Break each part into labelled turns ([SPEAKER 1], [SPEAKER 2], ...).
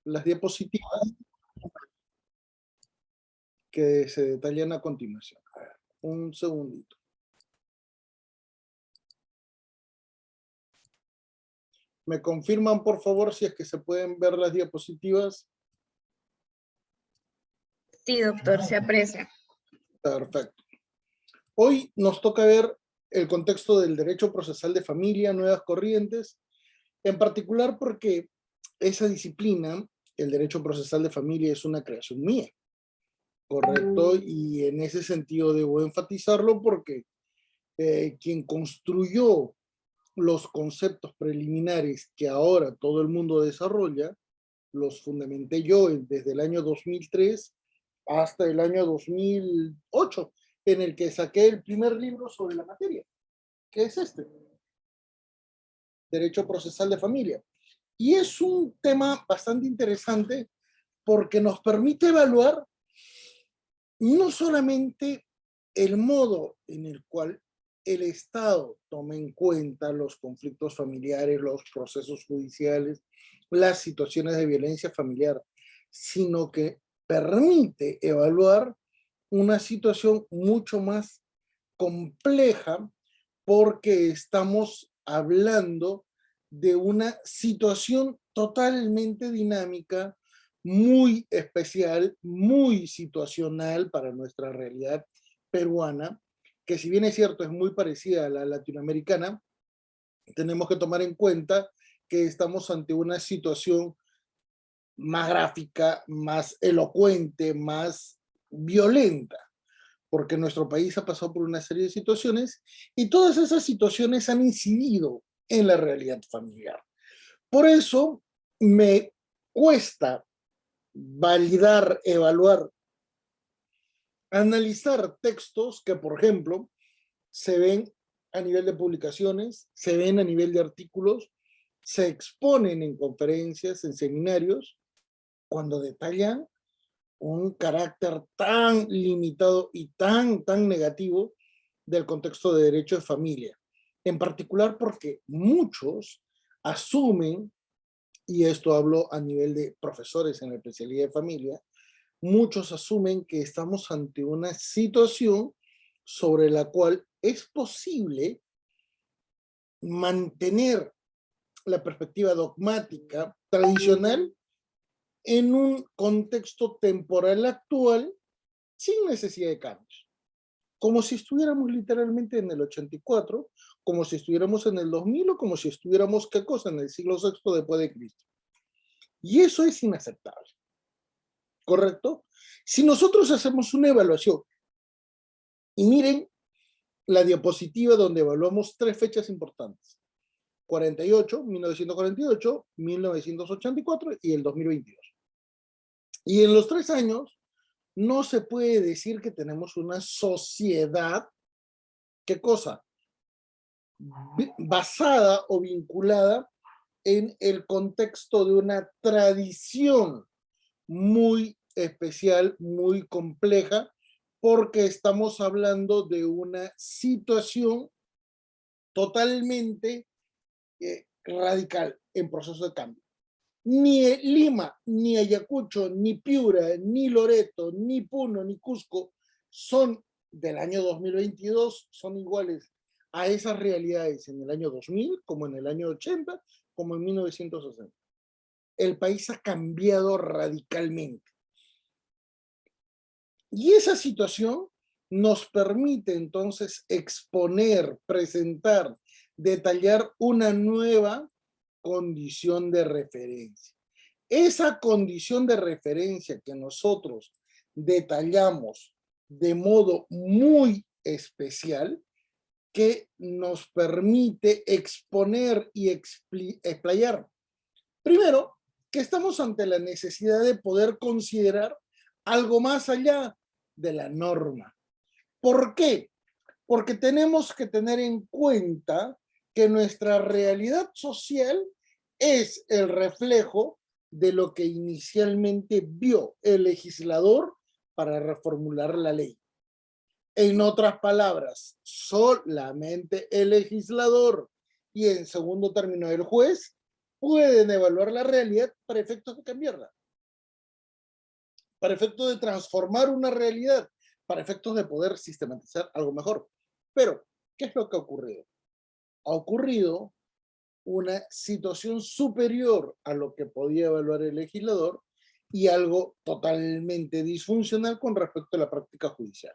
[SPEAKER 1] las diapositivas que se detallan a continuación. A ver, un segundito. ¿Me confirman, por favor, si es que se pueden ver las diapositivas?
[SPEAKER 2] Sí, doctor, se aprecia.
[SPEAKER 1] Perfecto. Hoy nos toca ver el contexto del derecho procesal de familia, nuevas corrientes, en particular porque esa disciplina, el derecho procesal de familia, es una creación mía, ¿correcto? Y en ese sentido debo enfatizarlo porque quien construyó los conceptos preliminares que ahora todo el mundo desarrolla, los fundamenté yo desde el año 2003 hasta el año 2008, en el que saqué el primer libro sobre la materia, que es este, Derecho Procesal de Familia. Y es un tema bastante interesante porque nos permite evaluar no solamente el modo en el cual el Estado toma en cuenta los conflictos familiares, los procesos judiciales, las situaciones de violencia familiar, sino que permite evaluar una situación mucho más compleja porque estamos hablando de una situación totalmente dinámica, muy especial, muy situacional para nuestra realidad peruana, que si bien es cierto es muy parecida a la latinoamericana, tenemos que tomar en cuenta que estamos ante una situación más gráfica, más elocuente, más violenta, porque nuestro país ha pasado por una serie de situaciones y todas esas situaciones han incidido en la realidad familiar. Por eso me cuesta validar, evaluar, analizar textos que, por ejemplo, se ven a nivel de publicaciones, se ven a nivel de artículos, se exponen en conferencias, en seminarios, cuando detallan un carácter tan limitado y tan negativo del contexto de derecho de familia. En particular porque muchos asumen, y esto hablo a nivel de profesores en la especialidad de familia, muchos asumen que estamos ante una situación sobre la cual es posible mantener la perspectiva dogmática tradicional en un contexto temporal actual sin necesidad de cambios. Como si estuviéramos literalmente en el 84, como si estuviéramos en el 2000 o como si estuviéramos, ¿qué cosa? En el siglo VI después de Cristo. Y eso es inaceptable, ¿correcto? Si nosotros hacemos una evaluación, y miren la diapositiva donde evaluamos tres fechas importantes, 48, 1948, 1984 y el 2022. Y en los 3 años, no se puede decir que tenemos una sociedad, ¿qué cosa? Basada o vinculada en el contexto de una tradición muy especial, muy compleja, porque estamos hablando de una situación totalmente radical en proceso de cambio. Ni Lima, ni Ayacucho, ni Piura, ni Loreto, ni Puno, ni Cusco son del año 2022, son iguales a esas realidades en el año 2000, como en el año 80, como en 1960. El país ha cambiado radicalmente. Y esa situación nos permite entonces exponer, presentar, detallar una nueva condición de referencia. Esa condición de referencia que nosotros detallamos de modo muy especial, que nos permite exponer y explayar. Primero, que estamos ante la necesidad de poder considerar algo más allá de la norma. ¿Por qué? Porque tenemos que tener en cuenta que nuestra realidad social es el reflejo de lo que inicialmente vio el legislador para reformular la ley. En otras palabras, solamente el legislador y en segundo término el juez pueden evaluar la realidad para efectos de cambiarla, para efectos de transformar una realidad, para efectos de poder sistematizar algo mejor. Pero, ¿qué es lo que ha ocurrido? Ha ocurrido una situación superior a lo que podía evaluar el legislador y algo totalmente disfuncional con respecto a la práctica judicial.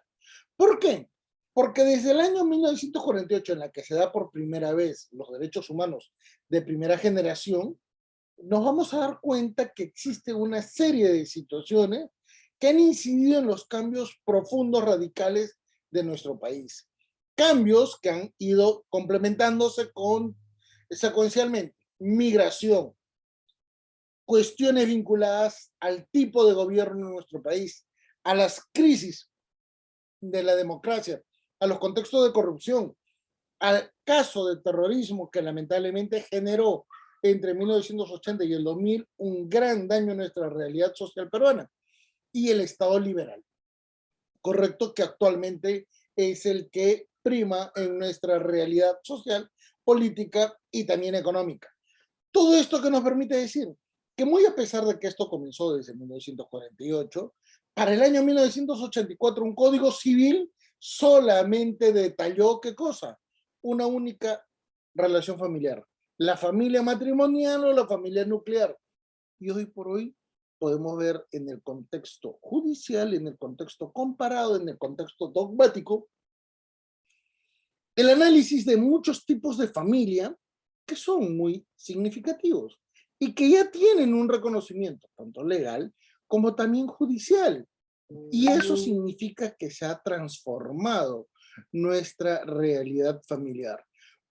[SPEAKER 1] ¿Por qué? Porque desde el año 1948, en la que se da por primera vez los derechos humanos de primera generación, nos vamos a dar cuenta que existe una serie de situaciones que han incidido en los cambios profundos, radicales de nuestro país. Cambios que han ido complementándose secuencialmente. Migración, cuestiones vinculadas al tipo de gobierno en nuestro país, a las crisis de la democracia, a los contextos de corrupción, al caso de terrorismo que lamentablemente generó entre 1980 y el 2000 un gran daño a nuestra realidad social peruana, y el Estado liberal, correcto, que actualmente es el que prima en nuestra realidad social, política y también económica. Todo esto que nos permite decir que muy a pesar de que esto comenzó desde 1948, para el año 1984 un código civil solamente detalló ¿qué cosa? Una única relación familiar, la familia matrimonial o la familia nuclear. Y hoy por hoy podemos ver en el contexto judicial, en el contexto comparado, en el contexto dogmático, el análisis de muchos tipos de familia que son muy significativos y que ya tienen un reconocimiento tanto legal como también judicial. Y eso significa que se ha transformado nuestra realidad familiar.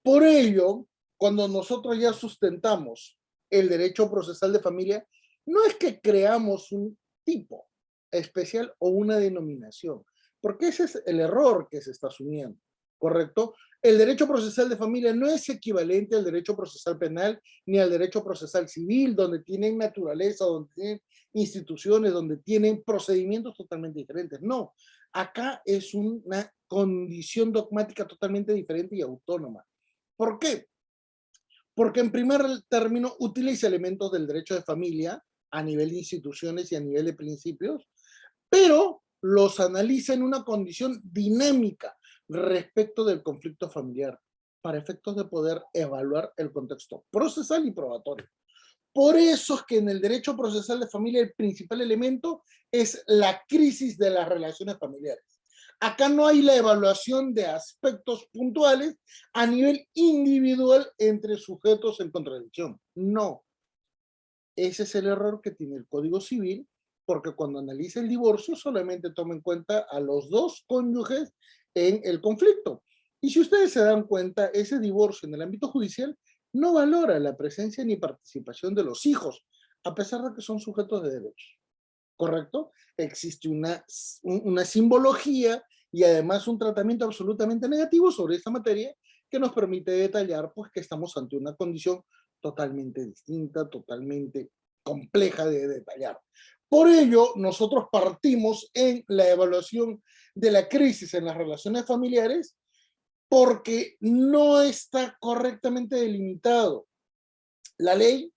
[SPEAKER 1] Por ello, cuando nosotros ya sustentamos el derecho procesal de familia, no es que creamos un tipo especial o una denominación, porque ese es el error que se está asumiendo, ¿correcto? El derecho procesal de familia no es equivalente al derecho procesal penal ni al derecho procesal civil, donde tienen naturaleza, donde tienen instituciones, donde tienen procedimientos totalmente diferentes. No, acá es una condición dogmática totalmente diferente y autónoma. ¿Por qué? Porque en primer término utiliza elementos del derecho de familia a nivel de instituciones y a nivel de principios, pero los analiza en una condición dinámica respecto del conflicto familiar, para efectos de poder evaluar el contexto procesal y probatorio. Por eso es que en el derecho procesal de familia el principal elemento es la crisis de las relaciones familiares. Acá no hay la evaluación de aspectos puntuales a nivel individual entre sujetos en contradicción. No. Ese es el error que tiene el Código Civil, porque cuando analiza el divorcio solamente toma en cuenta a los dos cónyuges en el conflicto. Y si ustedes se dan cuenta, ese divorcio en el ámbito judicial no valora la presencia ni participación de los hijos, a pesar de que son sujetos de derechos. ¿Correcto? Existe una simbología y además un tratamiento absolutamente negativo sobre esta materia que nos permite detallar pues, que estamos ante una condición totalmente distinta, totalmente compleja de detallar. Por ello, nosotros partimos en la evaluación de la crisis en las relaciones familiares porque no está correctamente delimitado. La ley,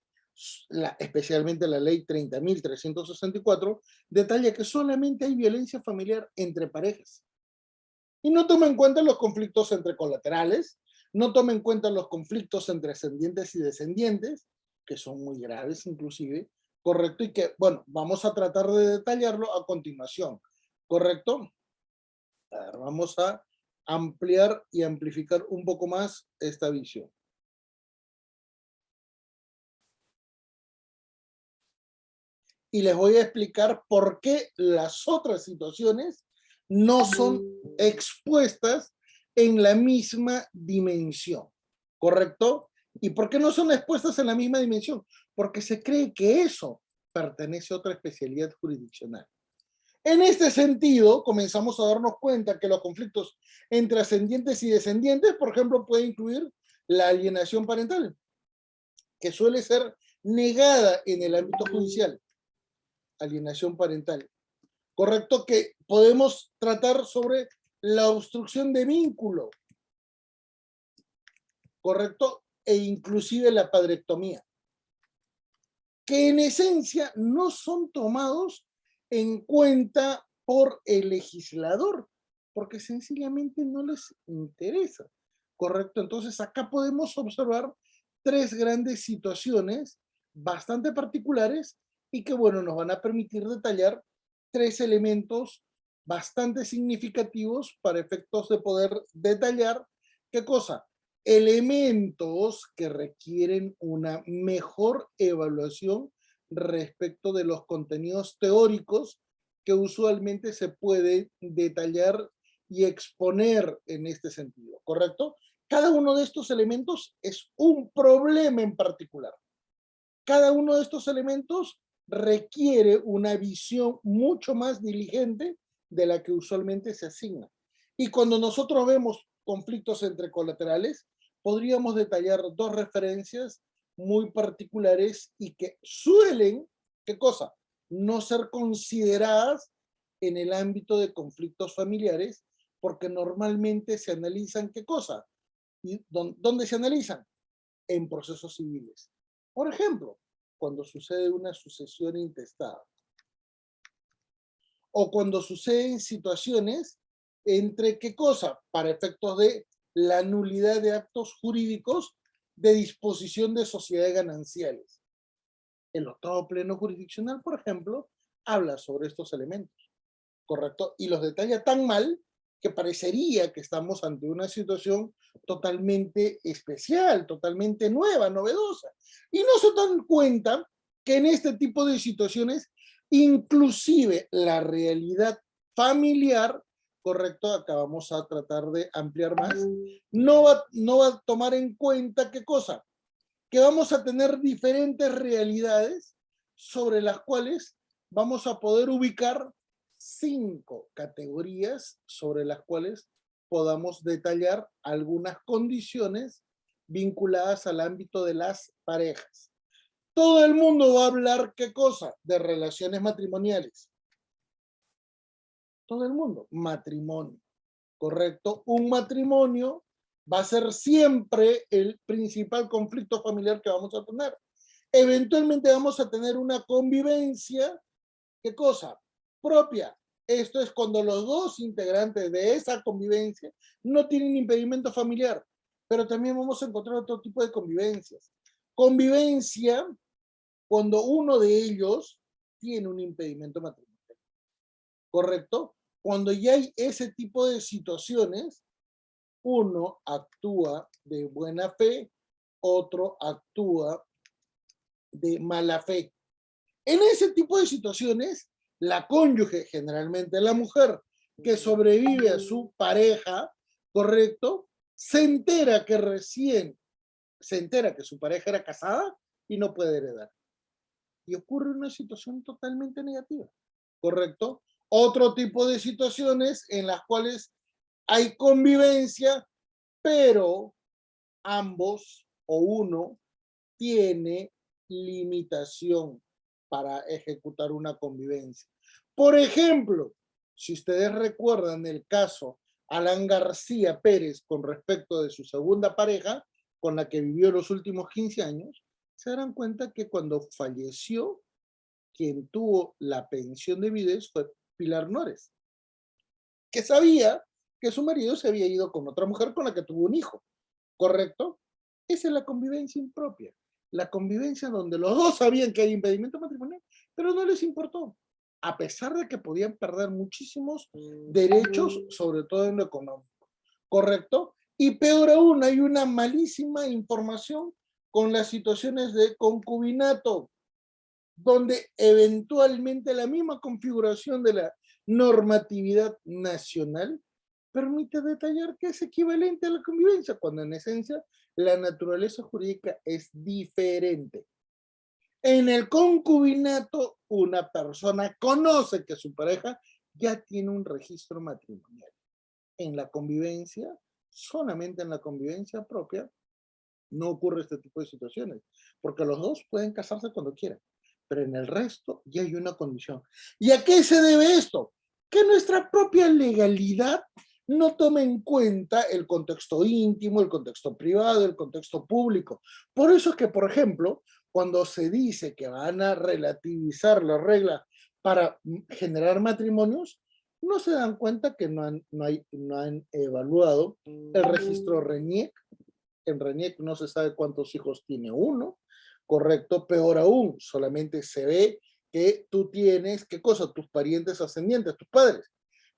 [SPEAKER 1] especialmente la ley 30.364, detalla que solamente hay violencia familiar entre parejas. Y no toma en cuenta los conflictos entre colaterales, no toma en cuenta los conflictos entre ascendientes y descendientes, que son muy graves inclusive, ¿correcto? Y que, bueno, vamos a tratar de detallarlo a continuación, ¿correcto? A ver, vamos a ampliar y amplificar un poco más esta visión. Y les voy a explicar por qué las otras situaciones no son expuestas en la misma dimensión, ¿correcto? ¿Y por qué no son expuestas en la misma dimensión? Porque se cree que eso pertenece a otra especialidad jurisdiccional. En este sentido, comenzamos a darnos cuenta que los conflictos entre ascendientes y descendientes, por ejemplo, puede incluir la alienación parental, que suele ser negada en el ámbito judicial. Alienación parental. Correcto, que podemos tratar sobre la obstrucción de vínculo. Correcto, e inclusive la padrectomía. que en esencia no son tomados en cuenta por el legislador, porque sencillamente no les interesa, ¿correcto? Entonces acá podemos observar tres grandes situaciones bastante particulares y que, bueno, nos van a permitir detallar tres elementos bastante significativos para efectos de poder detallar, ¿qué cosa? Elementos que requieren una mejor evaluación respecto de los contenidos teóricos que usualmente se puede detallar y exponer en este sentido, ¿correcto? Cada uno de estos elementos es un problema en particular. Cada uno de estos elementos requiere una visión mucho más diligente de la que usualmente se asigna. Y cuando nosotros vemos conflictos entre colaterales, podríamos detallar dos referencias muy particulares y que suelen, ¿qué cosa? No ser consideradas en el ámbito de conflictos familiares, porque normalmente se analizan, ¿qué cosa? ¿Y dónde se analizan? En procesos civiles. Por ejemplo, cuando sucede una sucesión intestada o cuando suceden situaciones entre, ¿qué cosa? Para efectos de la nulidad de actos jurídicos de disposición de sociedades gananciales. El octavo pleno jurisdiccional, por ejemplo, habla sobre estos elementos, ¿correcto? Y los detalla tan mal que parecería que estamos ante una situación totalmente especial, totalmente nueva, novedosa. Y no se dan cuenta que en este tipo de situaciones, inclusive la realidad familiar, correcto, acá vamos a tratar de ampliar más, no va a tomar en cuenta qué cosa, que vamos a tener diferentes realidades sobre las cuales vamos a poder ubicar 5 categorías sobre las cuales podamos detallar algunas condiciones vinculadas al ámbito de las parejas. Todo el mundo va a hablar, ¿qué cosa? De relaciones matrimoniales. Todo el mundo. Matrimonio, ¿correcto? Un matrimonio va a ser siempre el principal conflicto familiar que vamos a tener. Eventualmente vamos a tener una convivencia, ¿qué cosa? Propia. Esto es cuando los dos integrantes de esa convivencia no tienen impedimento familiar, pero también vamos a encontrar otro tipo de convivencias. Convivencia cuando uno de ellos tiene un impedimento matrimonial, ¿correcto? Cuando ya hay ese tipo de situaciones, uno actúa de buena fe, otro actúa de mala fe. En ese tipo de situaciones, la cónyuge, generalmente la mujer, que sobrevive a su pareja, ¿correcto? Se entera que su pareja era casada y no puede heredar. Y ocurre una situación totalmente negativa, ¿correcto? Otro tipo de situaciones en las cuales hay convivencia, pero ambos o uno tiene limitación para ejecutar una convivencia. Por ejemplo, si ustedes recuerdan el caso Alan García Pérez con respecto de su segunda pareja, con la que vivió los últimos 15 años, se darán cuenta que cuando falleció, quien tuvo la pensión de viudez fue Pilar Nores, que sabía que su marido se había ido con otra mujer con la que tuvo un hijo, ¿correcto? Esa es la convivencia impropia. La convivencia donde los dos sabían que hay impedimento matrimonial, pero no les importó, a pesar de que podían perder muchísimos derechos, sobre todo en lo económico, ¿correcto? Y peor aún, hay una malísima información con las situaciones de concubinato, donde eventualmente la misma configuración de la normatividad nacional permite detallar que es equivalente a la convivencia, cuando en esencia la naturaleza jurídica es diferente. En el concubinato, una persona conoce que su pareja ya tiene un registro matrimonial. En la convivencia, solamente en la convivencia propia, no ocurre este tipo de situaciones, porque los dos pueden casarse cuando quieran, pero en el resto ya hay una condición. ¿Y a qué se debe esto? Que nuestra propia legalidad no toma en cuenta el contexto íntimo, el contexto privado, el contexto público. Por eso es que, por ejemplo, cuando se dice que van a relativizar la regla para generar matrimonios, no se dan cuenta que no han evaluado el registro RENIEC. En RENIEC no se sabe cuántos hijos tiene uno, correcto, peor aún, solamente se ve que tú tienes, ¿qué cosa? Tus parientes ascendientes, tus padres,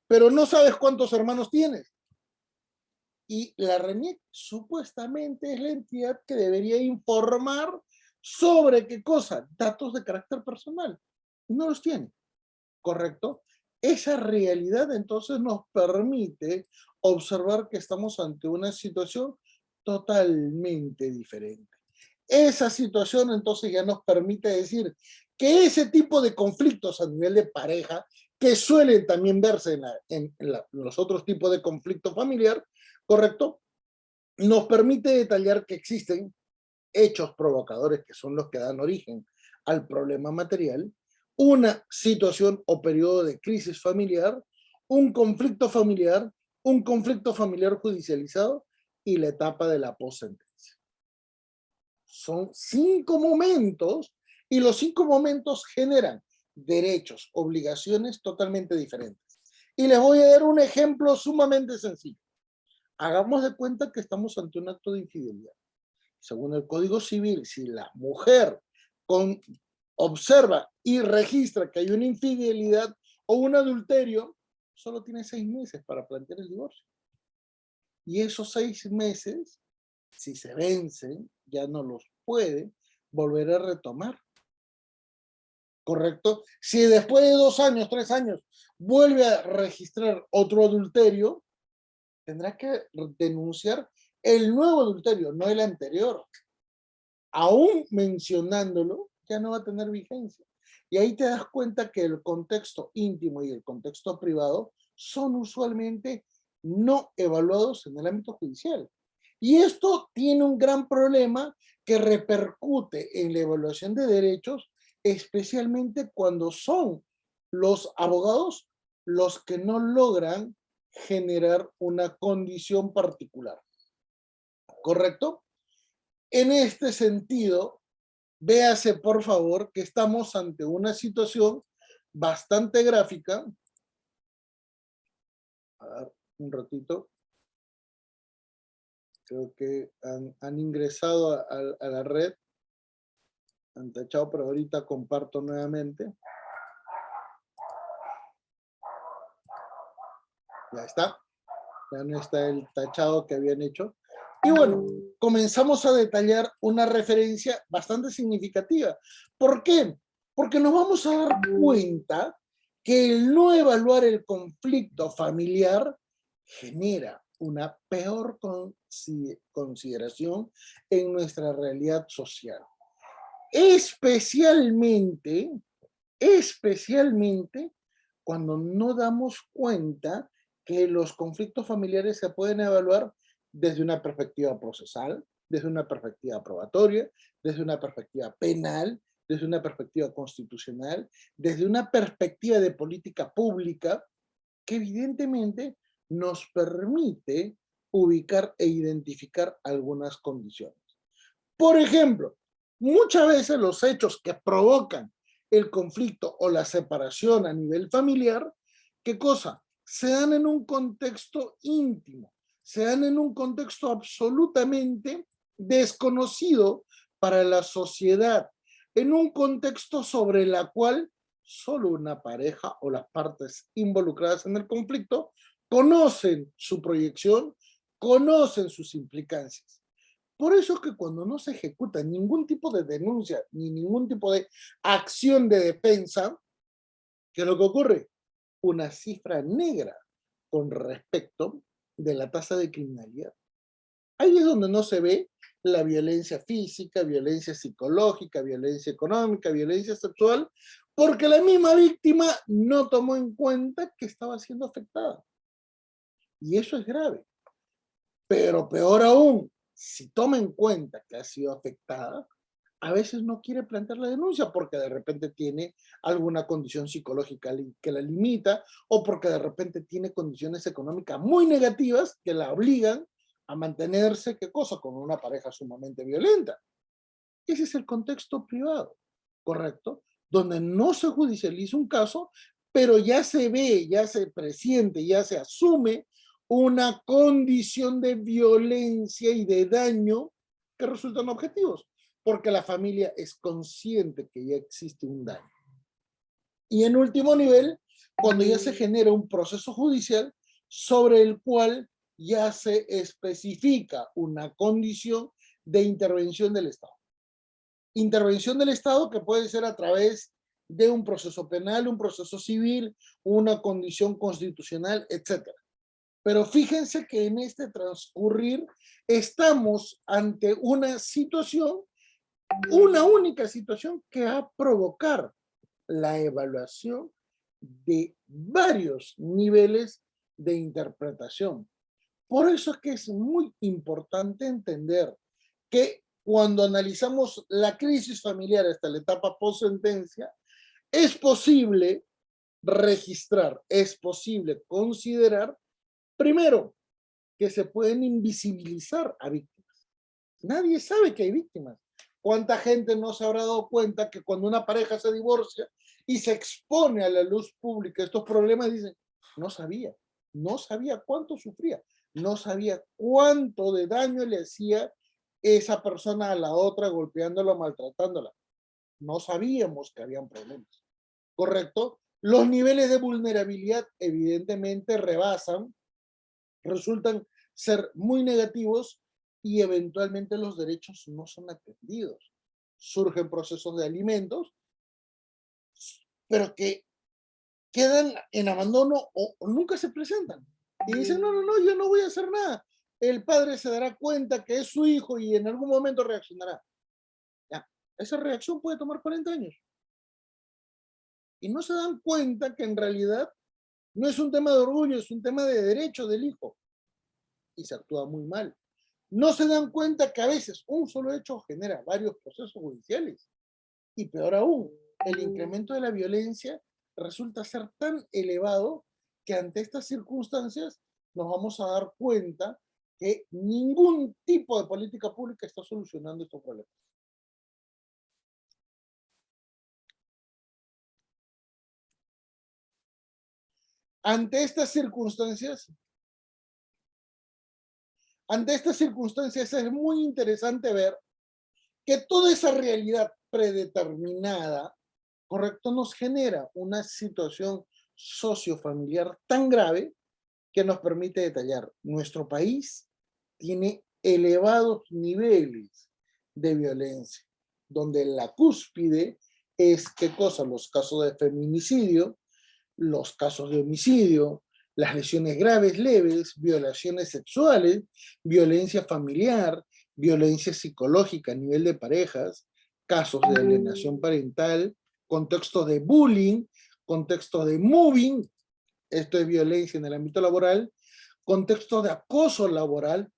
[SPEAKER 1] pero no sabes cuántos hermanos tienes. Y la RENIEC supuestamente es la entidad que debería informar sobre qué cosa, datos de carácter personal. No los tiene, ¿correcto? Esa realidad entonces nos permite observar que estamos ante una situación totalmente diferente. Esa situación entonces ya nos permite decir que ese tipo de conflictos a nivel de pareja, que suelen también verse en los otros tipos de conflicto familiar, ¿correcto? Nos permite detallar que existen hechos provocadores que son los que dan origen al problema material, una situación o periodo de crisis familiar, un conflicto familiar judicializado y la etapa de la possentencia. Son 5 momentos y los 5 momentos generan derechos, obligaciones totalmente diferentes. Y les voy a dar un ejemplo sumamente sencillo. Hagamos de cuenta que estamos ante un acto de infidelidad. Según el Código Civil, si la mujer observa y registra que hay una infidelidad o un adulterio, solo tiene 6 meses para plantear el divorcio. Y esos 6 meses, si se vencen, ya no los puede volver a retomar. ¿Correcto? Si después de 2 años, 3 años, vuelve a registrar otro adulterio, tendrá que denunciar el nuevo adulterio, no el anterior. Aún mencionándolo, ya no va a tener vigencia. Y ahí te das cuenta que el contexto íntimo y el contexto privado son usualmente no evaluados en el ámbito judicial. Y esto tiene un gran problema que repercute en la evaluación de derechos, especialmente cuando son los abogados los que no logran generar una condición particular. ¿Correcto? En este sentido, véase por favor que estamos ante una situación bastante gráfica. A ver, un ratito. Creo que han ingresado a la red. Han tachado, pero ahorita comparto nuevamente. Ya está. Ya no está el tachado que habían hecho. Y bueno, comenzamos a detallar una referencia bastante significativa. ¿Por qué? Porque nos vamos a dar cuenta que el no evaluar el conflicto familiar genera una peor consideración en nuestra realidad social. Especialmente cuando no damos cuenta que los conflictos familiares se pueden evaluar desde una perspectiva procesal, desde una perspectiva probatoria, desde una perspectiva penal, desde una perspectiva constitucional, desde una perspectiva de política pública, que evidentemente nos permite ubicar e identificar algunas condiciones. Por ejemplo, muchas veces los hechos que provocan el conflicto o la separación a nivel familiar, ¿qué cosa? Se dan en un contexto íntimo, se dan en un contexto absolutamente desconocido para la sociedad, en un contexto sobre la cual solo una pareja o las partes involucradas en el conflicto conocen su proyección, conocen sus implicancias. Por eso es que cuando no se ejecuta ningún tipo de denuncia ni ningún tipo de acción de defensa, ¿qué es lo que ocurre? Una cifra negra con respecto de la tasa de criminalidad. Ahí es donde no se ve la violencia física, violencia psicológica, violencia económica, violencia sexual, porque la misma víctima no tomó en cuenta que estaba siendo afectada. Y eso es grave. Pero peor aún, si toma en cuenta que ha sido afectada, a veces no quiere plantear la denuncia porque de repente tiene alguna condición psicológica que la limita o porque de repente tiene condiciones económicas muy negativas que la obligan a mantenerse, ¿qué cosa? Con una pareja sumamente violenta. Ese es el contexto privado, ¿correcto? Donde no se judicializa un caso, pero ya se ve, ya se presiente, ya se asume una condición de violencia y de daño que resultan objetivos, porque la familia es consciente que ya existe un daño. Y en último nivel, cuando ya se genera un proceso judicial sobre el cual ya se especifica una condición de intervención del Estado. Intervención del Estado que puede ser a través de un proceso penal, un proceso civil, una condición constitucional, etc. Pero fíjense que en este transcurrir estamos ante una situación, una única situación que va a provocar la evaluación de varios niveles de interpretación. Por eso es que es muy importante entender que cuando analizamos la crisis familiar hasta la etapa post-sentencia, es posible registrar, es posible considerar, primero, que se pueden invisibilizar a víctimas. Nadie sabe que hay víctimas. ¿Cuánta gente no se habrá dado cuenta que cuando una pareja se divorcia y se expone a la luz pública estos problemas, dicen, no sabía cuánto sufría, no sabía cuánto de daño le hacía esa persona a la otra golpeándola, maltratándola? No sabíamos que habían problemas, ¿correcto? Los niveles de vulnerabilidad evidentemente rebasan, resultan ser muy negativos y eventualmente los derechos no son atendidos. Surgen procesos de alimentos, pero que quedan en abandono o nunca se presentan. Y dicen, no, yo no voy a hacer nada. El padre se dará cuenta que es su hijo y en algún momento reaccionará. Ya, esa reacción puede tomar 40 años. Y no se dan cuenta que en realidad no es un tema de orgullo, es un tema de derecho del hijo. Y se actúa muy mal. No se dan cuenta que a veces un solo hecho genera varios procesos judiciales. Y peor aún, el incremento de la violencia resulta ser tan elevado que ante estas circunstancias nos vamos a dar cuenta que ningún tipo de política pública está solucionando estos problemas. Ante estas circunstancias es muy interesante ver que toda esa realidad predeterminada, correcto, nos genera una situación sociofamiliar tan grave que nos permite detallar. Nuestro país tiene elevados niveles de violencia, donde la cúspide es, ¿qué cosa? Los casos de feminicidio, los casos de homicidio, las lesiones graves, leves, violaciones sexuales, violencia familiar, violencia psicológica a nivel de parejas, casos de alienación parental, contextos de bullying, contextos de mobbing, esto es violencia en el ámbito laboral, contextos de acoso laboral,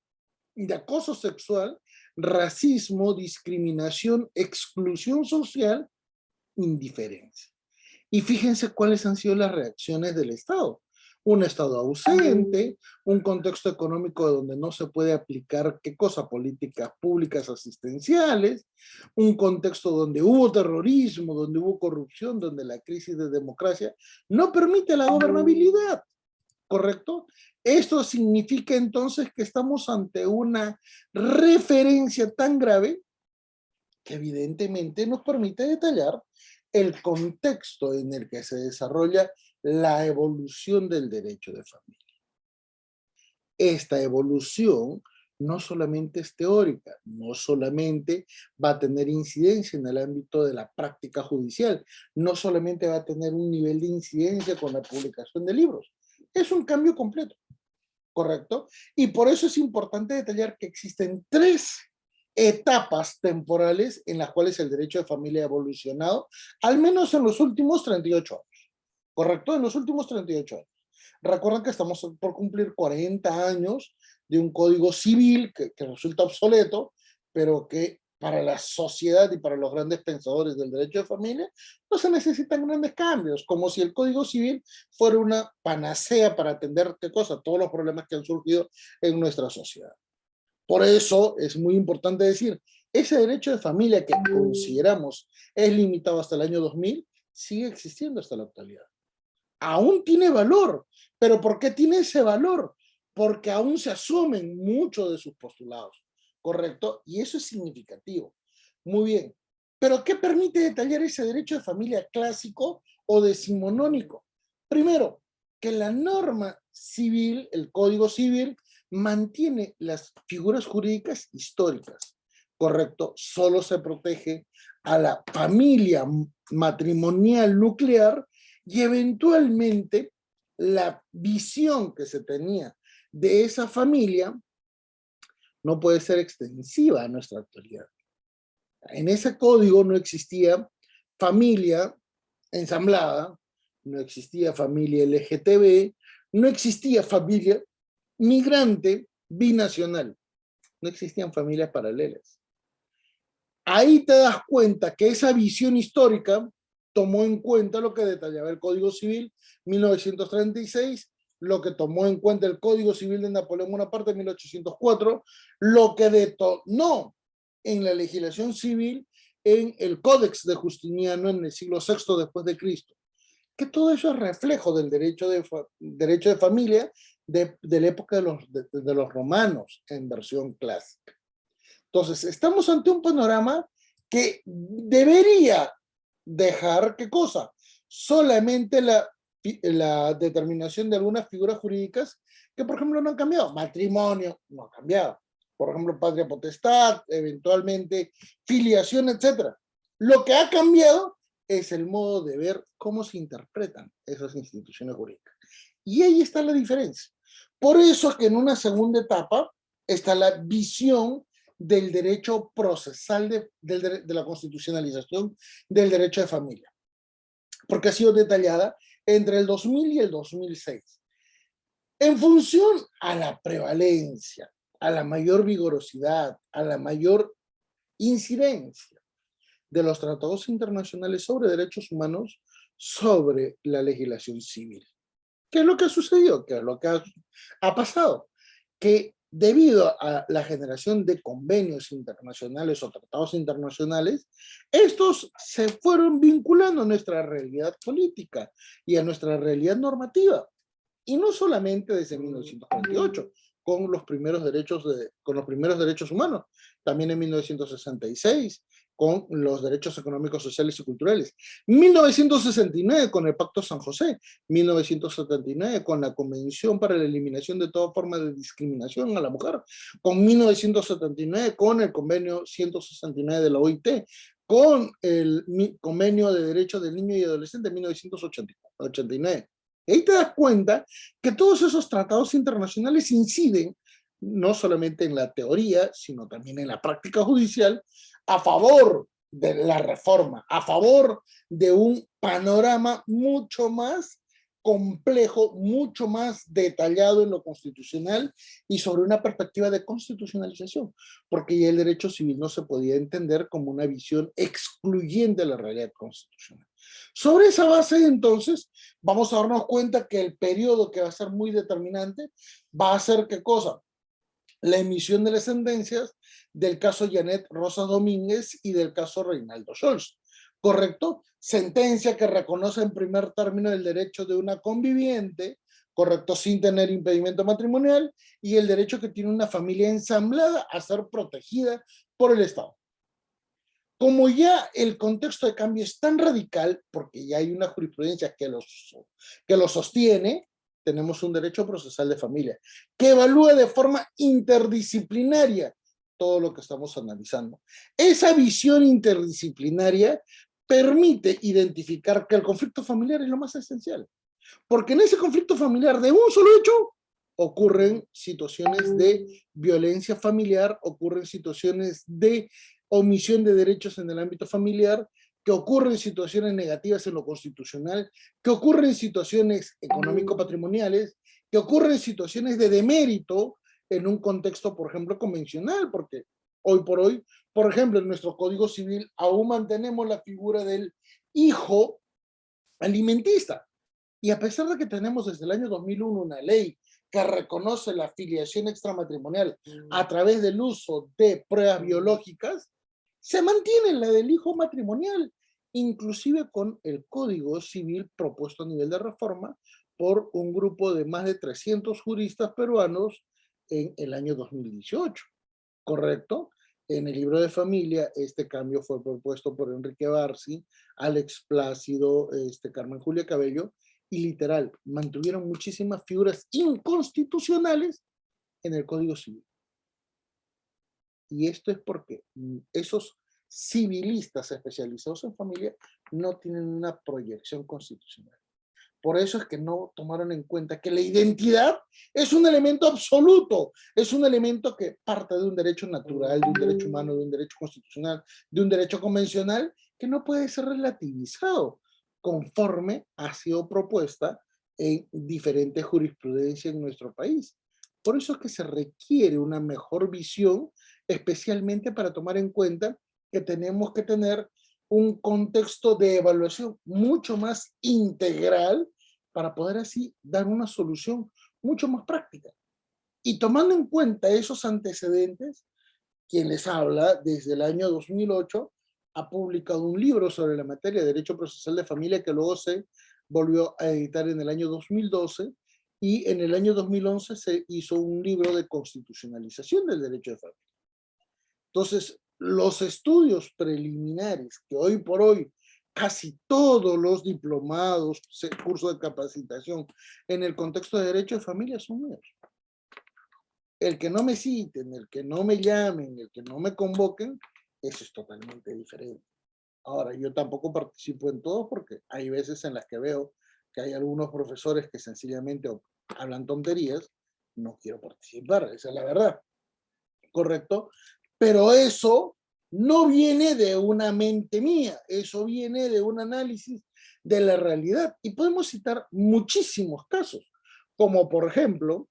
[SPEAKER 1] de acoso sexual, racismo, discriminación, exclusión social, indiferencia. Y fíjense cuáles han sido las reacciones del Estado. Un Estado ausente, un contexto económico donde no se puede aplicar, ¿qué cosa? Políticas públicas asistenciales, un contexto donde hubo terrorismo, donde hubo corrupción, donde la crisis de democracia no permite la gobernabilidad, ¿correcto? Esto significa entonces que estamos ante una referencia tan grave que evidentemente nos permite detallar el contexto en el que se desarrolla la evolución del derecho de familia. Esta evolución no solamente es teórica, no solamente va a tener incidencia en el ámbito de la práctica judicial, no solamente va a tener un nivel de incidencia con la publicación de libros, es un cambio completo, ¿correcto? Y por eso es importante detallar que existen 3 etapas temporales en las cuales el derecho de familia ha evolucionado, al menos en los últimos 38 años, ¿correcto? En los últimos 38 años. Recuerden que estamos por cumplir 40 años de un código civil que resulta obsoleto, pero que para la sociedad y para los grandes pensadores del derecho de familia no se necesitan grandes cambios, como si el código civil fuera una panacea para atender, ¿qué cosa? Todos los problemas que han surgido en nuestra sociedad. Por eso es muy importante decir ese derecho de familia que consideramos es limitado hasta el año 2000, sigue existiendo hasta la actualidad. Aún tiene valor, pero ¿por qué tiene ese valor? Porque aún se asumen muchos de sus postulados, ¿correcto? Y eso es significativo. Muy bien, pero ¿qué permite detallar ese derecho de familia clásico o decimonónico? Primero, que la norma civil, el Código Civil, mantiene las figuras jurídicas históricas, ¿correcto? Solo se protege a la familia matrimonial nuclear y eventualmente la visión que se tenía de esa familia no puede ser extensiva a nuestra actualidad. En ese código no existía familia ensamblada, no existía familia LGTB, no existía familia migrante binacional, no existían familias paralelas. Ahí te das cuenta que esa visión histórica tomó en cuenta lo que detallaba el Código Civil 1936, lo que tomó en cuenta el Código Civil de Napoleón Bonaparte en 1804, lo que detonó en la legislación civil en el Códex de Justiniano en el siglo VI después de Cristo. Que todo eso es reflejo del derecho de familia de la época de los romanos en versión clásica. Entonces, estamos ante un panorama que debería dejar, ¿qué cosa? Solamente la determinación de algunas figuras jurídicas que, por ejemplo, no han cambiado. Matrimonio no ha cambiado. Por ejemplo, patria potestad, eventualmente filiación, etc. Lo que ha cambiado es el modo de ver cómo se interpretan esas instituciones jurídicas. Y ahí está la diferencia. Por eso que en una segunda etapa está la visión del derecho procesal de la constitucionalización del derecho de familia, porque ha sido detallada entre el 2000 y el 2006. En función a la prevalencia, a la mayor vigorosidad, a la mayor incidencia de los tratados internacionales sobre derechos humanos sobre la legislación civil. ¿Qué es lo que ha sucedido? ¿Qué es lo que ha pasado? Que debido a la generación de convenios internacionales o tratados internacionales, estos se fueron vinculando a nuestra realidad política y a nuestra realidad normativa. Y no solamente desde 1948, con los primeros derechos humanos, también en 1966, con los derechos económicos, sociales y culturales. 1969 con el Pacto San José, 1979 con la Convención para la Eliminación de toda forma de discriminación a la mujer, con 1979 con el Convenio 169 de la OIT, con el Convenio de Derechos del Niño y Adolescente de 1989. Y ahí te das cuenta que todos esos tratados internacionales inciden no solamente en la teoría, sino también en la práctica judicial, a favor de la reforma, a favor de un panorama mucho más complejo, mucho más detallado en lo constitucional y sobre una perspectiva de constitucionalización, porque ya el derecho civil no se podía entender como una visión excluyente de la realidad constitucional. Sobre esa base, entonces, vamos a darnos cuenta que el periodo que va a ser muy determinante va a ser, ¿qué cosa? La emisión de las sentencias del caso Janet Rosas Domínguez y del caso Reinaldo Scholz, ¿correcto? Sentencia que reconoce en primer término el derecho de una conviviente, ¿correcto? Sin tener impedimento matrimonial, y el derecho que tiene una familia ensamblada a ser protegida por el Estado. Como ya el contexto de cambio es tan radical, porque ya hay una jurisprudencia que lo sostiene, tenemos un derecho procesal de familia, que evalúa de forma interdisciplinaria todo lo que estamos analizando. Esa visión interdisciplinaria permite identificar que el conflicto familiar es lo más esencial, porque en ese conflicto familiar de un solo hecho ocurren situaciones de violencia familiar, ocurren situaciones de omisión de derechos en el ámbito familiar, que ocurren situaciones negativas en lo constitucional, que ocurren situaciones económico-patrimoniales, que ocurren situaciones de demérito en un contexto, por ejemplo, convencional, porque hoy por hoy, por ejemplo, en nuestro Código Civil aún mantenemos la figura del hijo alimentista. Y a pesar de que tenemos desde el año 2001 una ley que reconoce la filiación extramatrimonial a través del uso de pruebas biológicas, se mantiene la del hijo matrimonial, inclusive con el Código Civil propuesto a nivel de reforma por un grupo de más de 300 juristas peruanos en el año 2018, ¿correcto? En el libro de familia, este cambio fue propuesto por Enrique Barsi, Alex Plácido, Carmen Julia Cabello, y literal, mantuvieron muchísimas figuras inconstitucionales en el Código Civil. Y esto es porque esos civilistas especializados en familia no tienen una proyección constitucional. Por eso es que no tomaron en cuenta que la identidad es un elemento absoluto, es un elemento que parte de un derecho natural, de un derecho humano, de un derecho constitucional, de un derecho convencional, que no puede ser relativizado conforme ha sido propuesta en diferentes jurisprudencias en nuestro país. Por eso es que se requiere una mejor visión, especialmente para tomar en cuenta que tenemos que tener un contexto de evaluación mucho más integral para poder así dar una solución mucho más práctica. Y tomando en cuenta esos antecedentes, quien les habla desde el año 2008 ha publicado un libro sobre la materia de derecho procesal de familia que luego se volvió a editar en el año 2012 y en el año 2011 se hizo un libro de constitucionalización del derecho de familia. Entonces, los estudios preliminares que hoy por hoy casi todos los diplomados, cursos de capacitación en el contexto de derecho de familia son míos. El que no me citen, el que no me llamen, el que no me convoquen, eso es totalmente diferente. Ahora, yo tampoco participo en todo porque hay veces en las que veo que hay algunos profesores que sencillamente hablan tonterías, no quiero participar, esa es la verdad, ¿correcto? Pero eso no viene de una mente mía, eso viene de un análisis de la realidad. Y podemos citar muchísimos casos, como por ejemplo,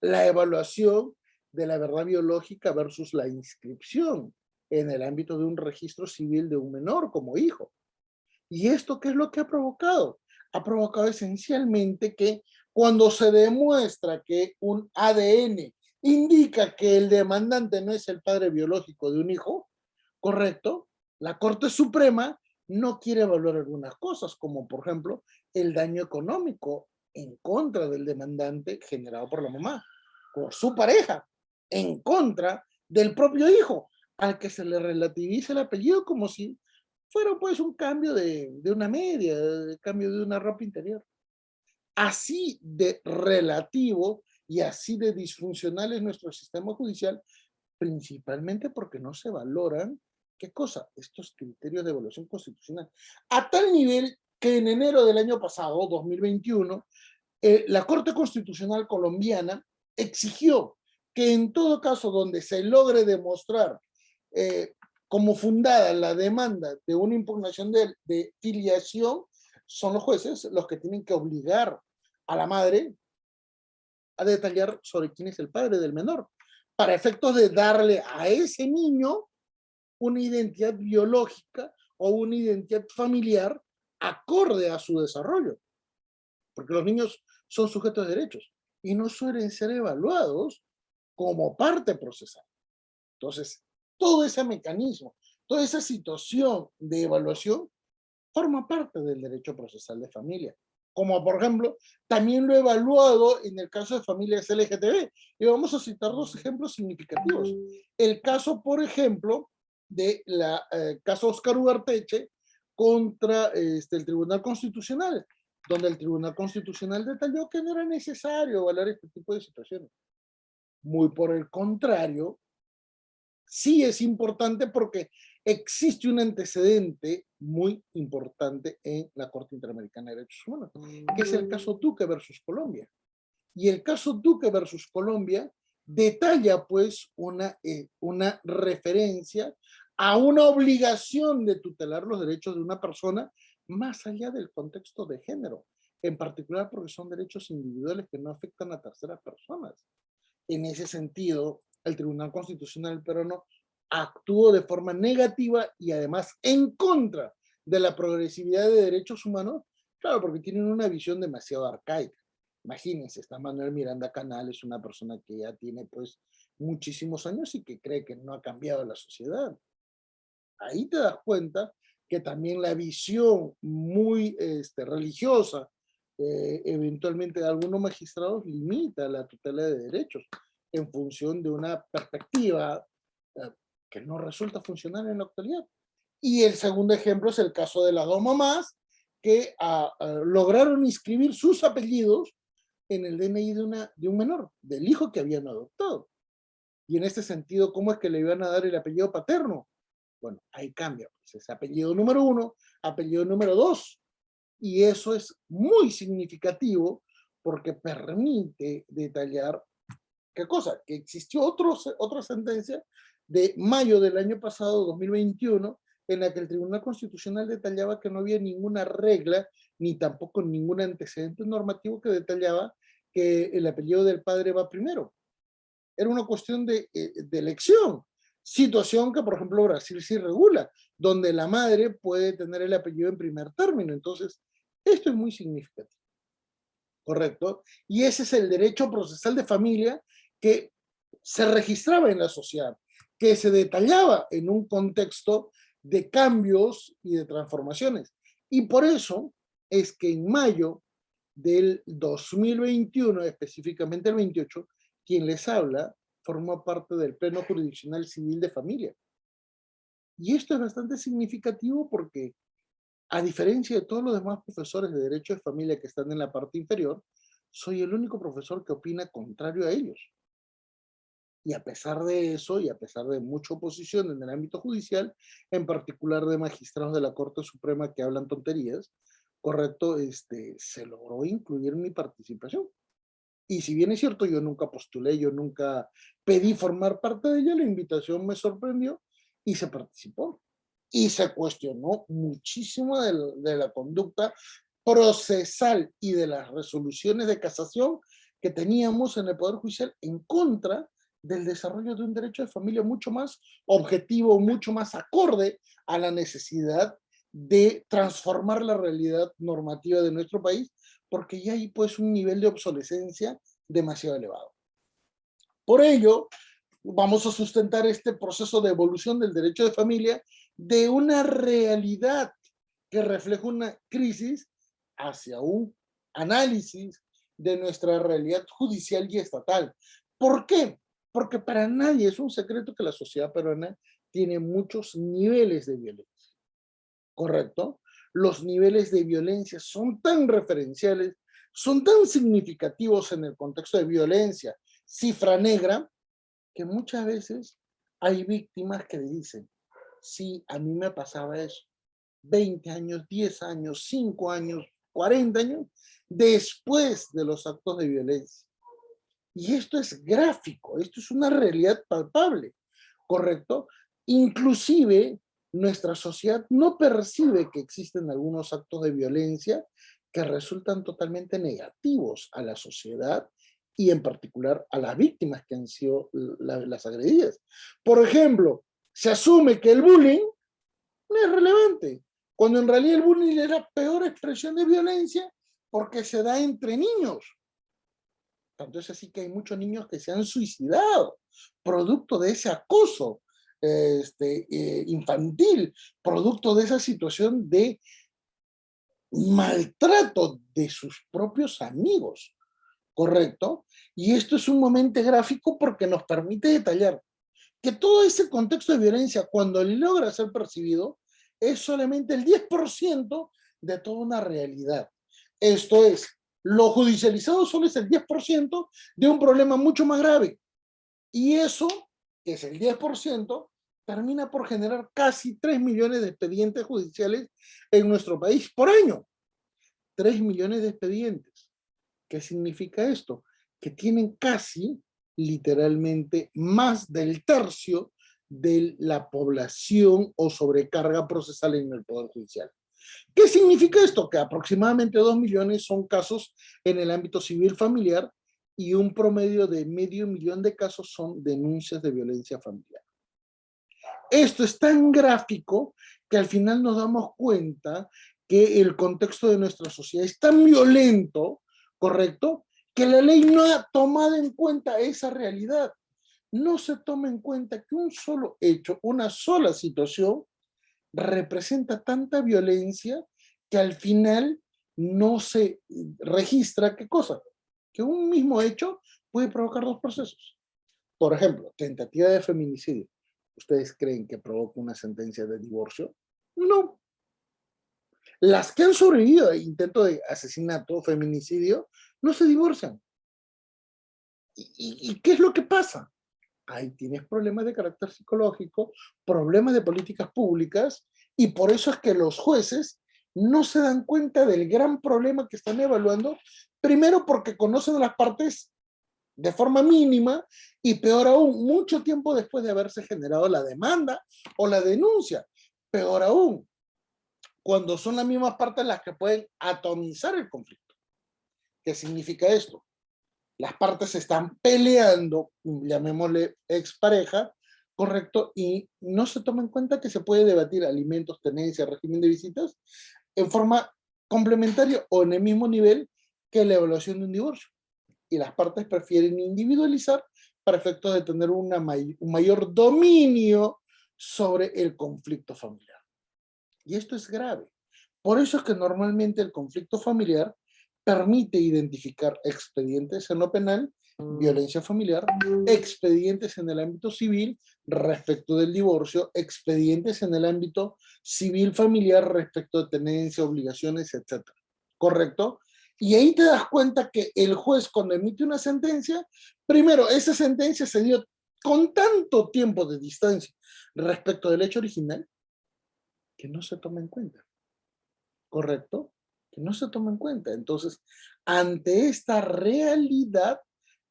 [SPEAKER 1] la evaluación de la verdad biológica versus la inscripción en el ámbito de un registro civil de un menor como hijo. ¿Y esto qué es lo que ha provocado? Ha provocado esencialmente que cuando se demuestra que un ADN indica que el demandante no es el padre biológico de un hijo, ¿correcto? La Corte Suprema no quiere evaluar algunas cosas, como por ejemplo el daño económico en contra del demandante generado por la mamá, por su pareja, en contra del propio hijo, al que se le relativiza el apellido como si fuera pues un cambio de una media, el cambio de una ropa interior. Así de relativo y así de disfuncional es nuestro sistema judicial, principalmente porque no se valoran, ¿qué cosa? Estos criterios de evaluación constitucional. A tal nivel que en enero del año pasado, 2021, la Corte Constitucional colombiana exigió que en todo caso donde se logre demostrar como fundada la demanda de una impugnación de filiación, son los jueces los que tienen que obligar a la madre a detallar sobre quién es el padre del menor, para efectos de darle a ese niño una identidad biológica o una identidad familiar acorde a su desarrollo, porque los niños son sujetos de derechos y no suelen ser evaluados como parte procesal. Entonces, todo ese mecanismo, toda esa situación de evaluación forma parte del derecho procesal de familia. Como por ejemplo, también lo he evaluado en el caso de familias LGTB. Y vamos a citar dos ejemplos significativos. El caso, por ejemplo, de la caso Oscar Ugarteche contra el Tribunal Constitucional, donde el Tribunal Constitucional detalló que no era necesario evaluar este tipo de situaciones. Muy por el contrario, sí es importante porque existe un antecedente muy importante en la Corte Interamericana de Derechos Humanos, que es el caso Duque versus Colombia. Y el caso Duque versus Colombia detalla pues una referencia a una obligación de tutelar los derechos de una persona más allá del contexto de género, en particular porque son derechos individuales que no afectan a terceras personas. En ese sentido, el Tribunal Constitucional peruano actuó de forma negativa y además en contra de la progresividad de derechos humanos, claro, porque tienen una visión demasiado arcaica. Imagínense, está Manuel Miranda Canal, es una persona que ya tiene pues muchísimos años y que cree que no ha cambiado la sociedad. Ahí te das cuenta que también la visión muy religiosa, eventualmente de algunos magistrados, limita la tutela de derechos en función de una perspectiva eh, que no resulta funcional en la actualidad. Y el segundo ejemplo es el caso de las dos mamás que lograron inscribir sus apellidos en el DNI de un menor, del hijo que habían adoptado. Y en este sentido, ¿cómo es que le iban a dar el apellido paterno? Bueno, ahí cambia. Pues es apellido número 1, apellido número 2. Y eso es muy significativo porque permite detallar, ¿qué cosa? Que existió otra sentencia de mayo del año pasado, 2021, en la que el Tribunal Constitucional detallaba que no había ninguna regla, ni tampoco ningún antecedente normativo que detallaba que el apellido del padre va primero. Era una cuestión de elección. Situación que, por ejemplo, Brasil sí regula, donde la madre puede tener el apellido en primer término. Entonces, esto es muy significativo, ¿correcto? Y ese es el derecho procesal de familia que se registraba en la sociedad, que se detallaba en un contexto de cambios y de transformaciones. Y por eso es que en mayo del 2021, específicamente el 28, quien les habla forma parte del Pleno Jurisdiccional Civil de Familia. Y esto es bastante significativo porque, a diferencia de todos los demás profesores de Derecho de Familia que están en la parte inferior, soy el único profesor que opina contrario a ellos. Y a pesar de eso, y a pesar de mucha oposición en el ámbito judicial, en particular de magistrados de la Corte Suprema que hablan tonterías, correcto, se logró incluir mi participación. Y si bien es cierto, yo nunca postulé, yo nunca pedí formar parte de ella, la invitación me sorprendió y se participó. Y se cuestionó muchísimo de la conducta procesal y de las resoluciones de casación que teníamos en el Poder Judicial en contra del desarrollo de un derecho de familia mucho más objetivo, mucho más acorde a la necesidad de transformar la realidad normativa de nuestro país, porque ya hay pues un nivel de obsolescencia demasiado elevado. Por ello, vamos a sustentar este proceso de evolución del derecho de familia de una realidad que refleja una crisis hacia un análisis de nuestra realidad judicial y estatal. ¿Por qué? Porque para nadie es un secreto que la sociedad peruana tiene muchos niveles de violencia, ¿correcto? Los niveles de violencia son tan referenciales, son tan significativos en el contexto de violencia, cifra negra, que muchas veces hay víctimas que le dicen, sí, a mí me pasaba eso, 20 años, 10 años, 5 años, 40 años, después de los actos de violencia. Y esto es gráfico, esto es una realidad palpable, ¿correcto? Inclusive nuestra sociedad no percibe que existen algunos actos de violencia que resultan totalmente negativos a la sociedad y en particular a las víctimas que han sido las agredidas. Por ejemplo, se asume que el bullying no es relevante, cuando en realidad el bullying es la peor expresión de violencia porque se da entre niños. Tanto es así que hay muchos niños que se han suicidado producto de ese acoso infantil, producto de esa situación de maltrato de sus propios amigos, ¿correcto? Y esto es un momento gráfico porque nos permite detallar que todo ese contexto de violencia, cuando logra ser percibido, es solamente el 10% de toda una realidad. Esto es, lo judicializado solo es el 10% de un problema mucho más grave. Y eso, que es el 10%, termina por generar casi 3 millones de expedientes judiciales en nuestro país por año. 3 millones de expedientes. ¿Qué significa esto? Que tienen casi, literalmente, más del tercio de la población o sobrecarga procesal en el Poder Judicial. ¿Qué significa esto? Que aproximadamente 2 millones son casos en el ámbito civil familiar y un promedio de medio millón de casos son denuncias de violencia familiar. Esto es tan gráfico que al final nos damos cuenta que el contexto de nuestra sociedad es tan violento, ¿correcto?, que la ley no ha tomado en cuenta esa realidad. No se toma en cuenta que un solo hecho, una sola situación, representa tanta violencia que al final no se registra, ¿qué cosa? Que un mismo hecho puede provocar dos procesos. Por ejemplo, tentativa de feminicidio. ¿Ustedes creen que provoca una sentencia de divorcio? No. Las que han sobrevivido a intento de asesinato o feminicidio no se divorcian. ¿Y qué es lo que pasa? Ahí tienes problemas de carácter psicológico, problemas de políticas públicas, y por eso es que los jueces no se dan cuenta del gran problema que están evaluando, primero porque conocen a las partes de forma mínima, y peor aún, mucho tiempo después de haberse generado la demanda o la denuncia. Peor aún, cuando son las mismas partes las que pueden atomizar el conflicto. ¿Qué significa esto? Las partes están peleando, llamémosle expareja, correcto, y no se toma en cuenta que se puede debatir alimentos, tenencia, régimen de visitas en forma complementaria o en el mismo nivel que la evaluación de un divorcio. Y las partes prefieren individualizar para efectos de tener un mayor dominio sobre el conflicto familiar. Y esto es grave. Por eso es que normalmente el conflicto familiar permite identificar expedientes en lo penal, violencia familiar, expedientes en el ámbito civil respecto del divorcio, expedientes en el ámbito civil familiar respecto de tenencia, obligaciones, etc. ¿Correcto? Y ahí te das cuenta que el juez, cuando emite una sentencia, primero, esa sentencia se dio con tanto tiempo de distancia respecto del hecho original que no se toma en cuenta. ¿Correcto? Que no se toma en cuenta. Entonces, ante esta realidad,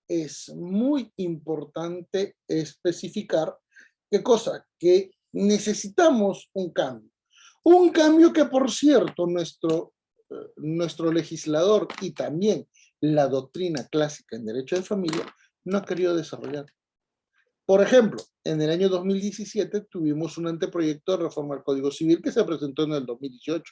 [SPEAKER 1] es muy importante especificar qué cosa, que necesitamos un cambio. Un cambio que, por cierto, nuestro legislador y también la doctrina clásica en derecho de familia no ha querido desarrollar. Por ejemplo, en el año 2017 tuvimos un anteproyecto de reforma al Código Civil que se presentó en el 2018,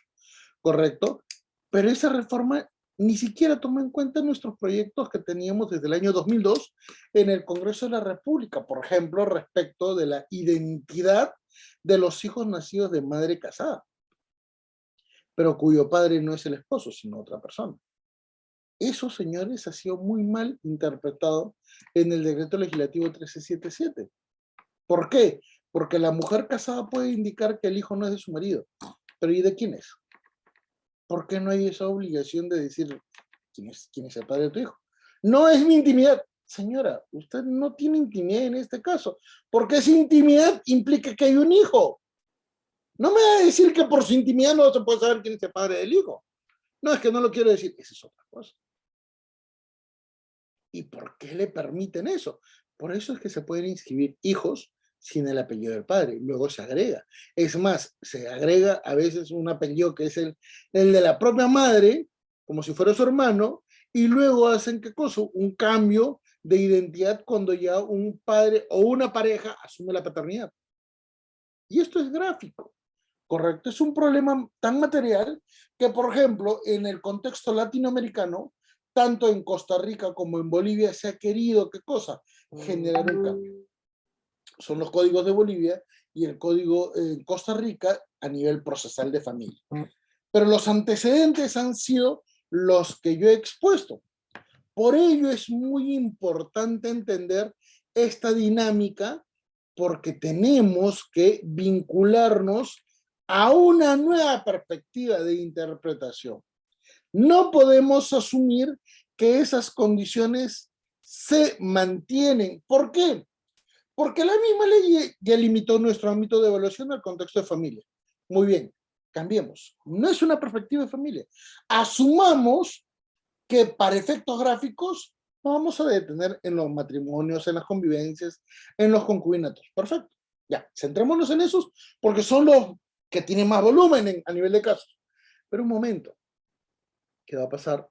[SPEAKER 1] ¿correcto? Pero esa reforma ni siquiera tomó en cuenta nuestros proyectos que teníamos desde el año 2002 en el Congreso de la República, por ejemplo, respecto de la identidad de los hijos nacidos de madre casada, pero cuyo padre no es el esposo, sino otra persona. Eso, señores, ha sido muy mal interpretado en el decreto legislativo 1377. ¿Por qué? Porque la mujer casada puede indicar que el hijo no es de su marido, pero ¿y de quién es? ¿Por qué no hay esa obligación de decir quién es el padre de tu hijo? No es mi intimidad. Señora, usted no tiene intimidad en este caso, porque esa intimidad implica que hay un hijo. No me va a decir que por su intimidad no se puede saber quién es el padre del hijo. No, es que no lo quiero decir. Esa es otra cosa. ¿Y por qué le permiten eso? Por eso es que se pueden inscribir hijos sin el apellido del padre. Luego se agrega. Es más, se agrega a veces un apellido que es el de la propia madre, como si fuera su hermano, y luego hacen, ¿qué cosa? Un cambio de identidad cuando ya un padre o una pareja asume la paternidad. Y esto es gráfico, ¿correcto? Es un problema tan material que, por ejemplo, en el contexto latinoamericano, tanto en Costa Rica como en Bolivia se ha querido, ¿qué cosa? Generar un cambio. Son los códigos de Bolivia y el código en Costa Rica a nivel procesal de familia. Pero los antecedentes han sido los que yo he expuesto. Por ello es muy importante entender esta dinámica porque tenemos que vincularnos a una nueva perspectiva de interpretación. No podemos asumir que esas condiciones se mantienen. ¿Por qué? Porque la misma ley ya limitó nuestro ámbito de evaluación al contexto de familia. Muy bien, cambiemos. No es una perspectiva de familia. Asumamos que para efectos gráficos nos vamos a detener en los matrimonios, en las convivencias, en los concubinatos. Perfecto. Ya, centrémonos en esos porque son los que tienen más volumen a nivel de casos. Pero un momento, ¿qué va a pasar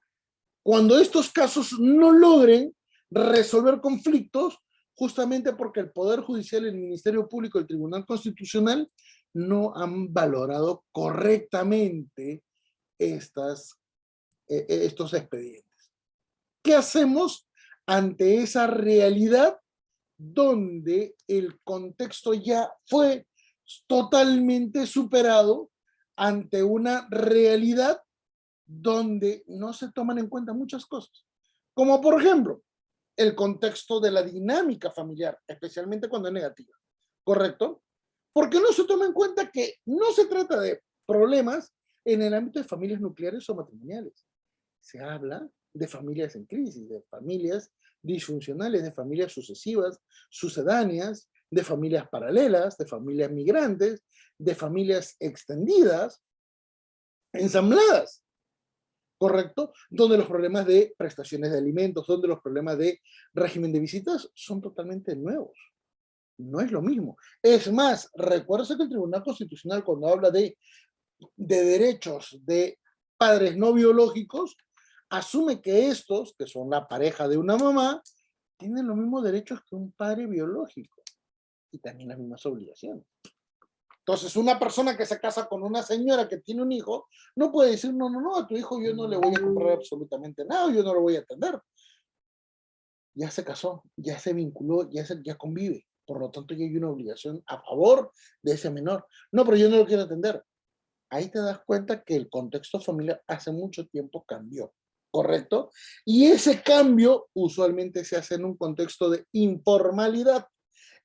[SPEAKER 1] cuando estos casos no logren resolver conflictos justamente porque el Poder Judicial, el Ministerio Público, el Tribunal Constitucional no han valorado correctamente estos expedientes? ¿Qué hacemos ante esa realidad donde el contexto ya fue totalmente superado ante una realidad donde no se toman en cuenta muchas cosas. Como por ejemplo, el contexto de la dinámica familiar, especialmente cuando es negativa. ¿Correcto? Porque no se toma en cuenta que no se trata de problemas en el ámbito de familias nucleares o matrimoniales. Se habla de familias en crisis, de familias disfuncionales, de familias sucesivas, sucedáneas, de familias paralelas, de familias migrantes, de familias extendidas, ensambladas, ¿correcto? Donde los problemas de prestaciones de alimentos, donde los problemas de régimen de visitas son totalmente nuevos. No es lo mismo. Es más, recuerda que el Tribunal Constitucional, cuando habla de derechos de padres no biológicos, asume que estos, que son la pareja de una mamá, tienen los mismos derechos que un padre biológico y también las mismas obligaciones. Entonces, una persona que se casa con una señora que tiene un hijo, no puede decir, no, a tu hijo yo no le voy a comprar absolutamente nada, yo no lo voy a atender. Ya se casó, ya se vinculó, ya convive. Por lo tanto, ya hay una obligación a favor de ese menor. No, pero yo no lo quiero atender. Ahí te das cuenta que el contexto familiar hace mucho tiempo cambió, ¿correcto? Y ese cambio usualmente se hace en un contexto de informalidad.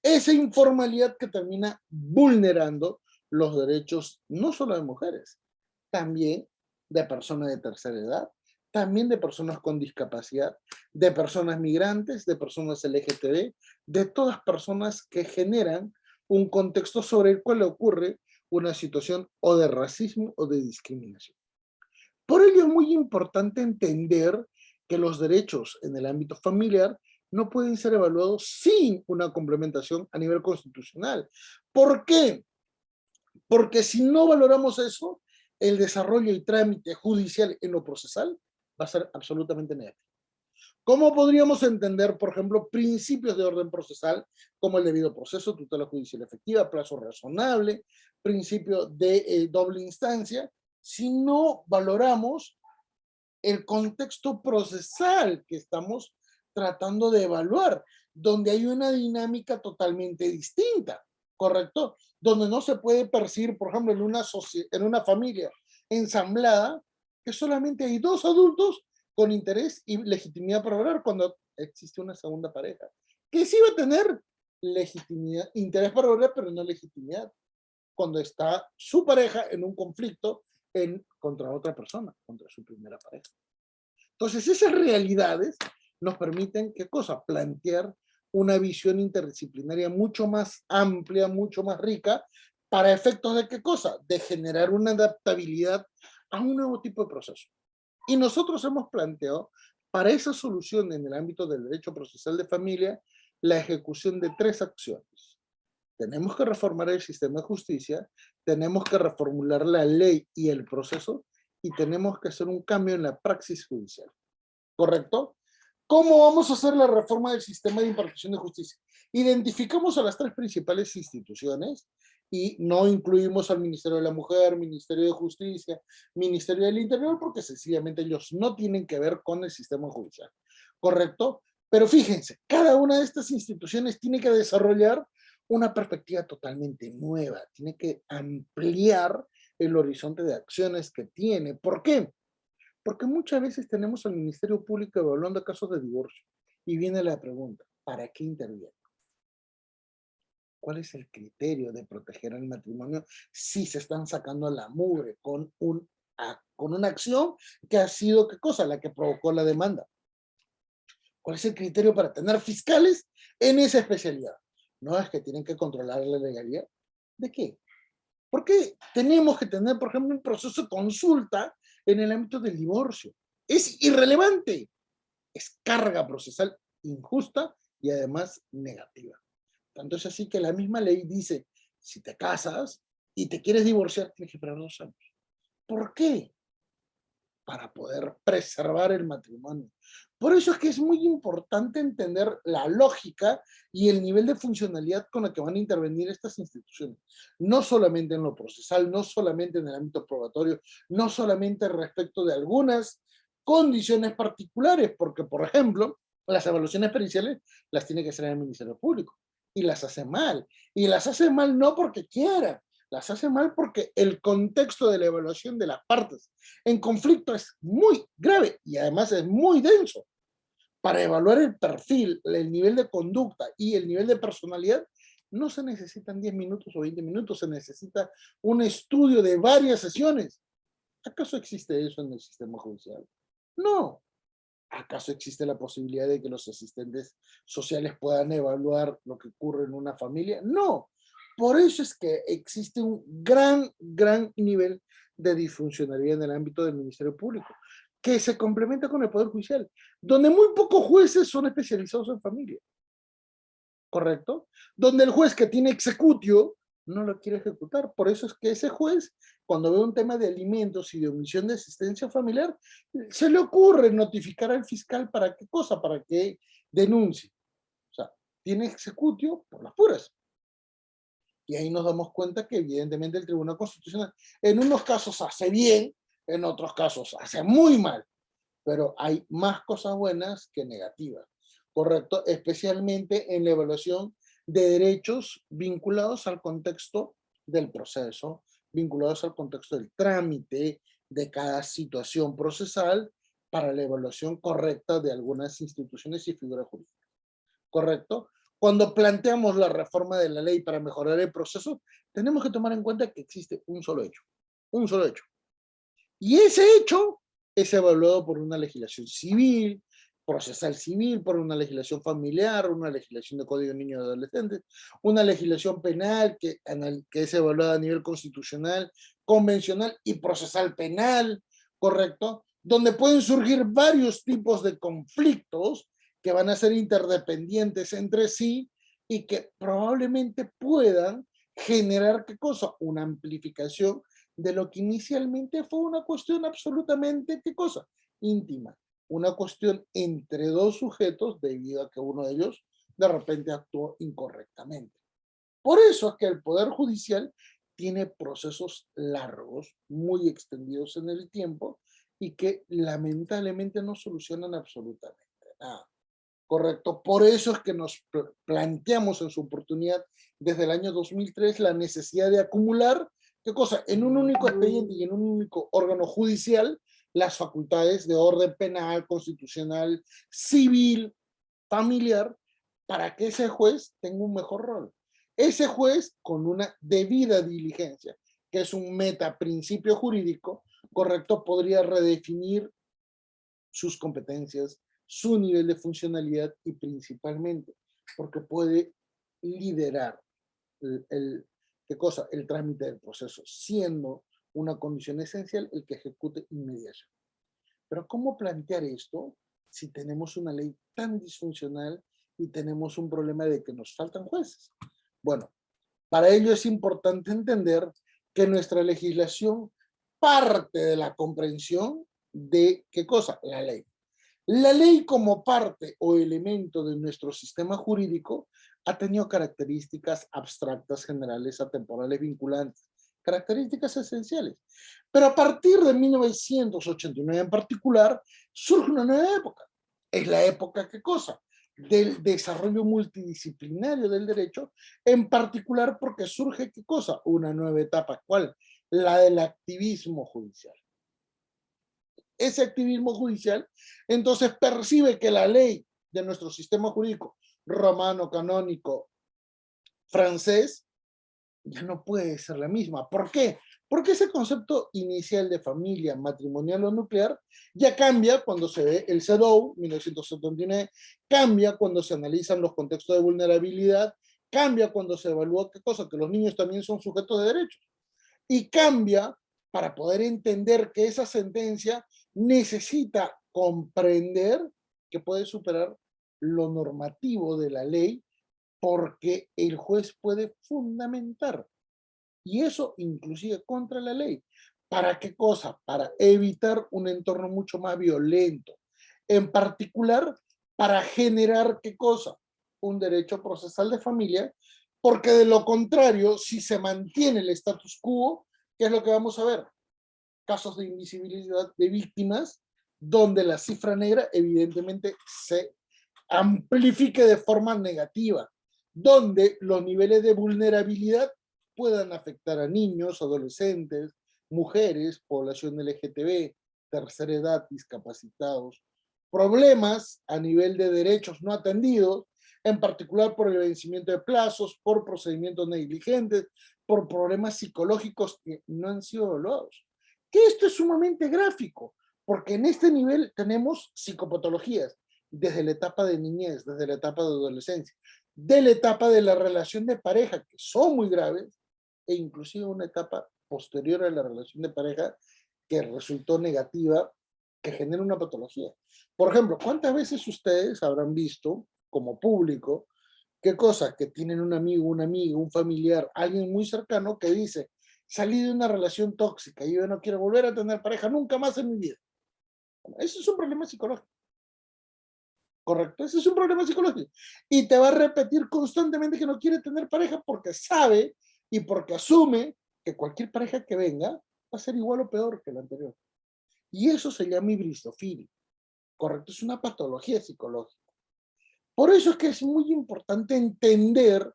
[SPEAKER 1] Esa informalidad que termina vulnerando los derechos no solo de mujeres, también de personas de tercera edad, también de personas con discapacidad, de personas migrantes, de personas LGTB, de todas personas que generan un contexto sobre el cual ocurre una situación o de racismo o de discriminación. Por ello es muy importante entender que los derechos en el ámbito familiar no pueden ser evaluados sin una complementación a nivel constitucional. ¿Por qué? Porque si no valoramos eso, el desarrollo y trámite judicial en lo procesal va a ser absolutamente negativo. ¿Cómo podríamos entender, por ejemplo, principios de orden procesal como el debido proceso, tutela judicial efectiva, plazo razonable, principio de doble instancia, si no valoramos el contexto procesal que estamos tratando de evaluar, donde hay una dinámica totalmente distinta, ¿correcto? Donde no se puede percibir, por ejemplo, en una familia ensamblada, que solamente hay dos adultos con interés y legitimidad para hablar cuando existe una segunda pareja, que sí va a tener legitimidad, interés para hablar, pero no legitimidad, cuando está su pareja en un conflicto contra otra persona, contra su primera pareja. Entonces, esas realidades nos permiten, ¿qué cosa? Plantear una visión interdisciplinaria mucho más amplia, mucho más rica, para efectos de qué cosa? De generar una adaptabilidad a un nuevo tipo de proceso. Y nosotros hemos planteado, para esa solución en el ámbito del derecho procesal de familia, la ejecución de 3 acciones. Tenemos que reformar el sistema de justicia, tenemos que reformular la ley y el proceso, y tenemos que hacer un cambio en la praxis judicial. ¿Correcto? ¿Cómo vamos a hacer la reforma del sistema de impartición de justicia? Identificamos a las 3 principales instituciones y no incluimos al Ministerio de la Mujer, Ministerio de Justicia, Ministerio del Interior, porque sencillamente ellos no tienen que ver con el sistema judicial. ¿Correcto? Pero fíjense, cada una de estas instituciones tiene que desarrollar una perspectiva totalmente nueva, tiene que ampliar el horizonte de acciones que tiene. ¿Por qué? Porque muchas veces tenemos al Ministerio Público evaluando casos de divorcio y viene la pregunta, ¿para qué interviene? ¿Cuál es el criterio de proteger al matrimonio si se están sacando a la mugre con una acción que ha sido, ¿qué cosa? La que provocó la demanda. ¿Cuál es el criterio para tener fiscales en esa especialidad? No es que tienen que controlar la legalidad. ¿De qué? ¿Por qué tenemos que tener, por ejemplo, un proceso de consulta en el ámbito del divorcio? Es irrelevante. Es carga procesal injusta y además negativa. Tanto es así que la misma ley dice, si te casas y te quieres divorciar, tienes que esperar 2 años. ¿Por qué? Para poder preservar el matrimonio. Por eso es que es muy importante entender la lógica y el nivel de funcionalidad con la que van a intervenir estas instituciones. No solamente en lo procesal, no solamente en el ámbito probatorio, no solamente respecto de algunas condiciones particulares, porque, por ejemplo, las evaluaciones periciales las tiene que hacer el Ministerio Público, y las hace mal. Y las hace mal no porque quiera, las hace mal porque el contexto de la evaluación de las partes en conflicto es muy grave y además es muy denso. Para evaluar el perfil, el nivel de conducta y el nivel de personalidad, no se necesitan 10 minutos o 20 minutos, se necesita un estudio de varias sesiones. ¿Acaso existe eso en el sistema judicial? No. ¿Acaso existe la posibilidad de que los asistentes sociales puedan evaluar lo que ocurre en una familia? No. Por eso es que existe un gran nivel de disfuncionalidad en el ámbito del Ministerio Público, que se complementa con el Poder Judicial, donde muy pocos jueces son especializados en familia, ¿correcto? Donde el juez que tiene executio no lo quiere ejecutar. Por eso es que ese juez, cuando ve un tema de alimentos y de omisión de asistencia familiar, se le ocurre notificar al fiscal para qué cosa, para que denuncie. O sea, tiene executio por las puras. Y ahí nos damos cuenta que evidentemente el Tribunal Constitucional en unos casos hace bien, en otros casos hace muy mal, pero hay más cosas buenas que negativas, ¿correcto? Especialmente en la evaluación de derechos vinculados al contexto del proceso, vinculados al contexto del trámite de cada situación procesal para la evaluación correcta de algunas instituciones y figuras jurídicas, ¿correcto? Cuando planteamos la reforma de la ley para mejorar el proceso, tenemos que tomar en cuenta que existe un solo hecho, un solo hecho. Y ese hecho es evaluado por una legislación civil, procesal civil, por una legislación familiar, una legislación de Código de Niños y Adolescentes, una legislación penal que es evaluada a nivel constitucional, convencional y procesal penal, ¿correcto? Donde pueden surgir varios tipos de conflictos que van a ser interdependientes entre sí y que probablemente puedan generar, ¿qué cosa? Una amplificación de lo que inicialmente fue una cuestión absolutamente, ¿qué cosa? Íntima. Una cuestión entre dos sujetos debido a que uno de ellos de repente actuó incorrectamente. Por eso es que el Poder Judicial tiene procesos largos, muy extendidos en el tiempo y que lamentablemente no solucionan absolutamente nada. Correcto. Por eso es que nos planteamos en su oportunidad desde el año 2003 la necesidad de acumular, ¿qué cosa? En un único expediente y en un único órgano judicial, las facultades de orden penal, constitucional, civil, familiar, para que ese juez tenga un mejor rol. Ese juez, con una debida diligencia, que es un metaprincipio jurídico, correcto, podría redefinir sus competencias, su nivel de funcionalidad y principalmente porque puede liderar ¿qué cosa? El trámite del proceso, siendo una condición esencial el que ejecute inmediación. Pero ¿cómo plantear esto si tenemos una ley tan disfuncional y tenemos un problema de que nos faltan jueces? Bueno, para ello es importante entender que nuestra legislación parte de la comprensión de ¿qué cosa? La ley. La ley como parte o elemento de nuestro sistema jurídico ha tenido características abstractas, generales, atemporales, vinculantes, características esenciales. Pero a partir de 1989 en particular, surge una nueva época. Es la época, ¿qué cosa? Del desarrollo multidisciplinario del derecho, en particular porque surge, ¿qué cosa? Una nueva etapa. ¿Cuál? La del activismo judicial. Ese activismo judicial, entonces percibe que la ley de nuestro sistema jurídico romano, canónico, francés, ya no puede ser la misma. ¿Por qué? Porque ese concepto inicial de familia, matrimonial o nuclear ya cambia cuando se ve el CEDAW, 1979, cambia cuando se analizan los contextos de vulnerabilidad, cambia cuando se evalúa qué cosa, que los niños también son sujetos de derechos, y cambia para poder entender que esa sentencia necesita comprender que puede superar lo normativo de la ley porque el juez puede fundamentar, y eso inclusive contra la ley. ¿Para qué cosa? Para evitar un entorno mucho más violento. En particular, para generar ¿qué cosa? Un derecho procesal de familia, porque de lo contrario, si se mantiene el status quo, ¿qué es lo que vamos a ver? Casos de invisibilidad de víctimas, donde la cifra negra evidentemente se amplifique de forma negativa, donde los niveles de vulnerabilidad puedan afectar a niños, adolescentes, mujeres, población LGTB, tercera edad, discapacitados, problemas a nivel de derechos no atendidos, en particular por el vencimiento de plazos, por procedimientos negligentes, por problemas psicológicos que no han sido evaluados. Que esto es sumamente gráfico, porque en este nivel tenemos psicopatologías, desde la etapa de niñez, desde la etapa de adolescencia, de la etapa de la relación de pareja, que son muy graves, e inclusive una etapa posterior a la relación de pareja que resultó negativa, que genera una patología. Por ejemplo, ¿cuántas veces ustedes habrán visto como público qué cosas que tienen un amigo, una amiga, un familiar, alguien muy cercano que dice, salí de una relación tóxica y yo no quiero volver a tener pareja nunca más en mi vida? Bueno, eso es un problema psicológico. ¿Correcto? Ese es un problema psicológico. Y te va a repetir constantemente que no quiere tener pareja porque sabe y porque asume que cualquier pareja que venga va a ser igual o peor que la anterior. Y eso se llama hibristofilia. ¿Correcto? Es una patología psicológica. Por eso es que es muy importante entender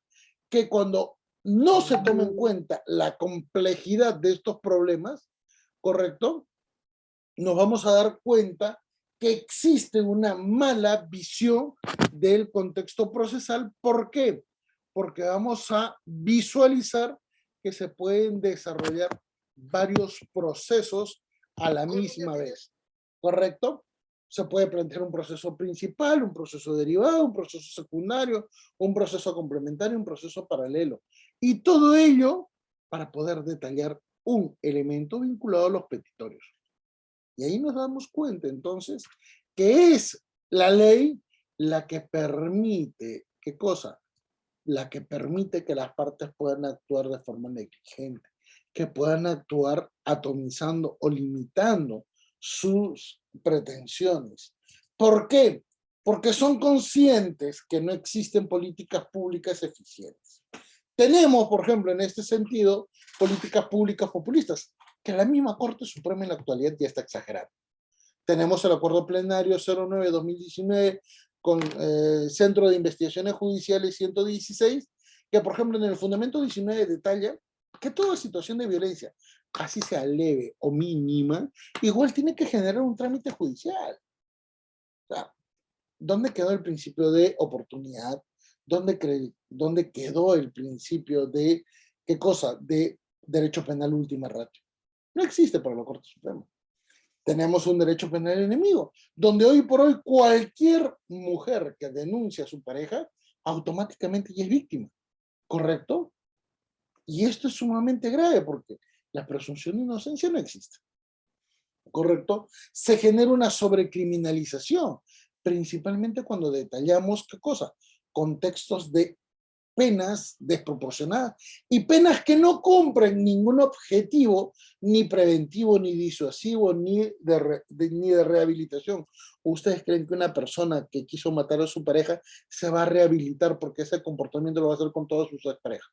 [SPEAKER 1] que cuando no se toma en cuenta la complejidad de estos problemas, ¿correcto? Nos vamos a dar cuenta que existe una mala visión del contexto procesal. ¿Por qué? Porque vamos a visualizar que se pueden desarrollar varios procesos a la misma vez. ¿Correcto? Se puede plantear un proceso principal, un proceso derivado, un proceso secundario, un proceso complementario, un proceso paralelo. Y todo ello para poder detallar un elemento vinculado a los petitorios. Y ahí nos damos cuenta entonces que es la ley la que permite, ¿qué cosa? La que permite que las partes puedan actuar de forma negligente, que puedan actuar atomizando o limitando sus pretensiones. ¿Por qué? Porque son conscientes que no existen políticas públicas eficientes. Tenemos, por ejemplo, en este sentido, políticas públicas populistas, que la misma Corte Suprema en la actualidad ya está exagerando. Tenemos el acuerdo plenario 09-2019 con Centro de Investigaciones Judiciales 116, que por ejemplo en el fundamento 19 detalla que toda situación de violencia, así sea leve o mínima, igual tiene que generar un trámite judicial. O sea, ¿dónde quedó el principio de oportunidad? ¿Dónde quedó el principio de, qué cosa? De derecho penal última ratio. No existe para la Corte Suprema. Tenemos un derecho penal enemigo, donde hoy por hoy cualquier mujer que denuncia a su pareja automáticamente ya es víctima, ¿correcto? Y esto es sumamente grave porque la presunción de inocencia no existe, ¿correcto? Se genera una sobrecriminalización, principalmente cuando detallamos, ¿qué cosa? Contextos de penas desproporcionadas y penas que no cumplen ningún objetivo ni preventivo, ni disuasivo, ni de rehabilitación. ¿Ustedes creen que una persona que quiso matar a su pareja se va a rehabilitar porque ese comportamiento lo va a hacer con todas sus parejas?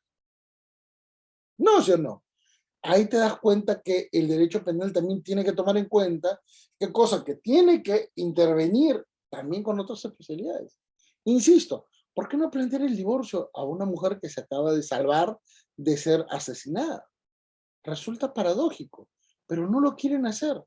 [SPEAKER 1] No, ¿sí o no? Ahí te das cuenta que el derecho penal también tiene que tomar en cuenta qué cosa, que tiene que intervenir también con otras especialidades. Insisto, ¿por qué no plantear el divorcio a una mujer que se acaba de salvar de ser asesinada? Resulta paradójico, pero no lo quieren hacer,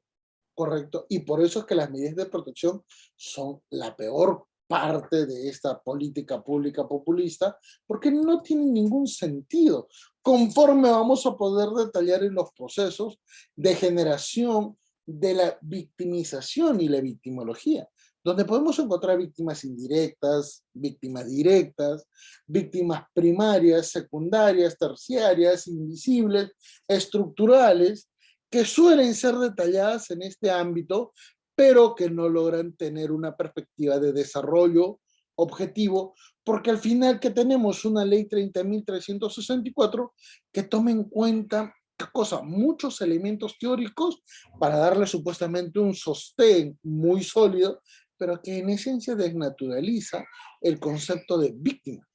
[SPEAKER 1] ¿correcto? Y por eso es que las medidas de protección son la peor parte de esta política pública populista, porque no tienen ningún sentido, conforme vamos a poder detallar en los procesos de generación de la victimización y la victimología, donde podemos encontrar víctimas indirectas, víctimas directas, víctimas primarias, secundarias, terciarias, invisibles, estructurales, que suelen ser detalladas en este ámbito, pero que no logran tener una perspectiva de desarrollo objetivo, porque al final que tenemos una ley 30.364 que toma en cuenta, ¿qué cosa? Muchos elementos teóricos para darle supuestamente un sostén muy sólido, pero que en esencia desnaturaliza el concepto de víctima,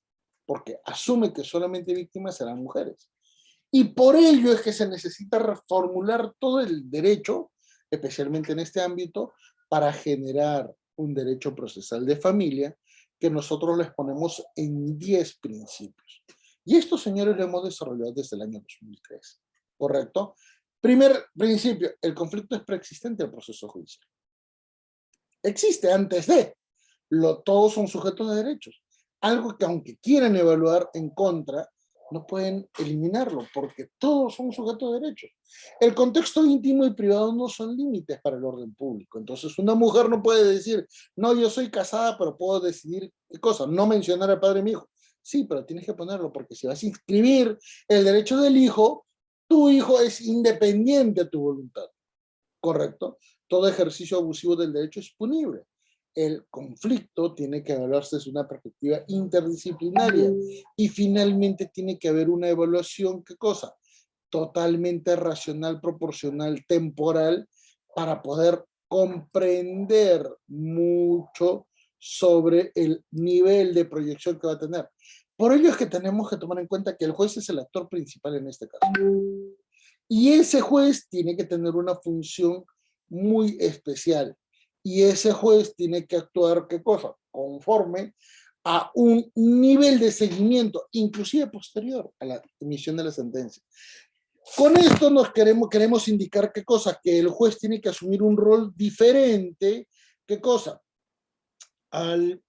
[SPEAKER 1] porque asume que solamente víctimas serán mujeres. Y por ello es que se necesita reformular todo el derecho, especialmente en este ámbito, para generar un derecho procesal de familia que nosotros les ponemos en 10 principios. Y estos, señores, lo hemos desarrollado desde el año 2003, ¿correcto? Primer principio, el conflicto es preexistente al proceso judicial. Existe antes de, todos son sujetos de derechos. Algo que aunque quieran evaluar en contra, no pueden eliminarlo, porque todos son sujetos de derechos. El contexto íntimo y privado no son límites para el orden público. Entonces, una mujer no puede decir, no, yo soy casada, pero puedo decidir qué cosa, no mencionar al padre de mi hijo. Sí, pero tienes que ponerlo, porque si vas a inscribir el derecho del hijo, tu hijo es independiente de tu voluntad, ¿correcto? Todo ejercicio abusivo del derecho es punible. El conflicto tiene que evaluarse desde una perspectiva interdisciplinaria y finalmente tiene que haber una evaluación, ¿qué cosa? Totalmente racional, proporcional, temporal, para poder comprender mucho sobre el nivel de proyección que va a tener. Por ello es que tenemos que tomar en cuenta que el juez es el actor principal en este caso. Y ese juez tiene que tener una función muy especial. Y ese juez tiene que actuar, ¿qué cosa? Conforme a un nivel de seguimiento, inclusive posterior a la emisión de la sentencia. Con esto queremos indicar, ¿qué cosa? Que el juez tiene que asumir un rol diferente, ¿qué cosa? Al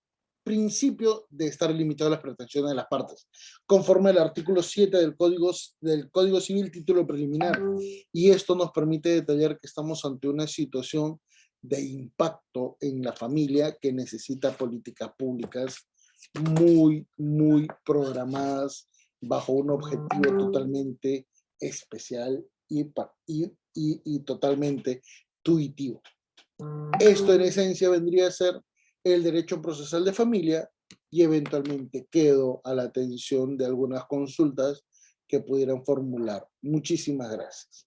[SPEAKER 1] principio de estar limitado a las pretensiones de las partes, conforme al artículo 7 del Código Civil, título preliminar. Y esto nos permite detallar que estamos ante una situación de impacto en la familia que necesita políticas públicas muy, muy programadas bajo un objetivo totalmente especial y totalmente intuitivo. Esto en esencia vendría a ser el derecho procesal de familia y eventualmente quedo a la atención de algunas consultas que pudieran formular. Muchísimas gracias.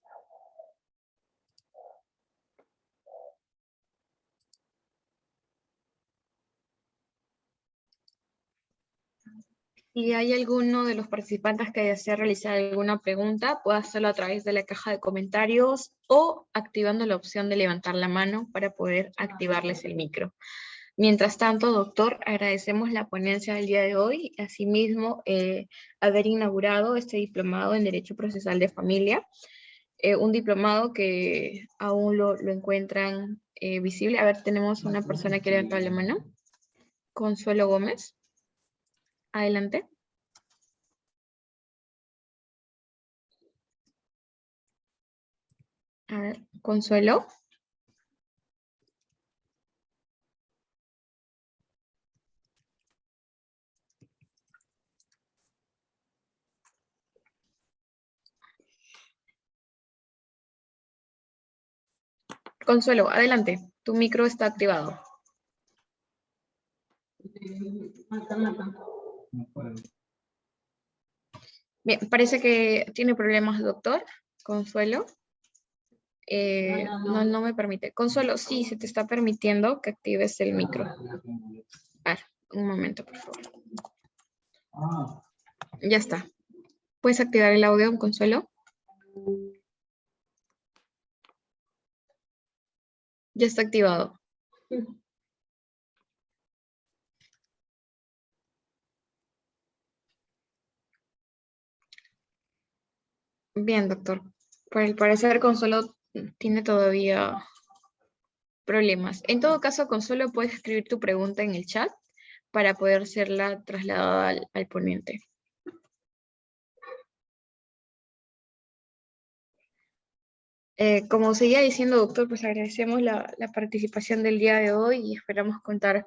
[SPEAKER 2] Si hay alguno de los participantes que desea realizar alguna pregunta, puede hacerlo a través de la caja de comentarios o activando la opción de levantar la mano para poder activarles el micro. Mientras tanto, doctor, agradecemos la ponencia del día de hoy, asimismo haber inaugurado este diplomado en Derecho Procesal de Familia, un diplomado que aún lo encuentran visible. A ver, tenemos una persona que levanta la mano. Consuelo Gómez. Adelante. A ver, Consuelo. Consuelo, adelante. Tu micro está activado. Bien, parece que tiene problemas, doctor. Consuelo. No me permite. Consuelo, sí, se te está permitiendo que actives el micro. A ver, un momento, por favor. Ya está. ¿Puedes activar el audio, Consuelo? Ya está activado. Bien, doctor. Por el parecer, Consuelo tiene todavía problemas. En todo caso, Consuelo, puedes escribir tu pregunta en el chat para poder serla trasladada al ponente. Como seguía diciendo, doctor, pues agradecemos la participación del día de hoy y esperamos contar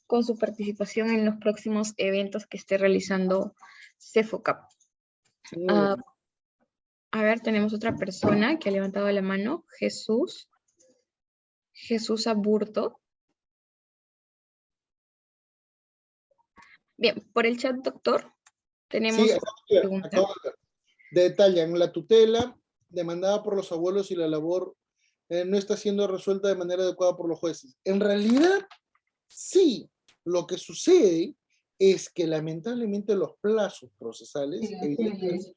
[SPEAKER 2] con su participación en los próximos eventos que esté realizando CEFOCAP. A ver, tenemos otra persona que ha levantado la mano, Jesús Aburto. Bien, por el chat, doctor, tenemos...
[SPEAKER 1] Sí, acabo de ver. Detallan la tutela demandada por los abuelos y la labor no está siendo resuelta de manera adecuada por los jueces. En realidad, sí, lo que sucede es que lamentablemente los plazos procesales evidentemente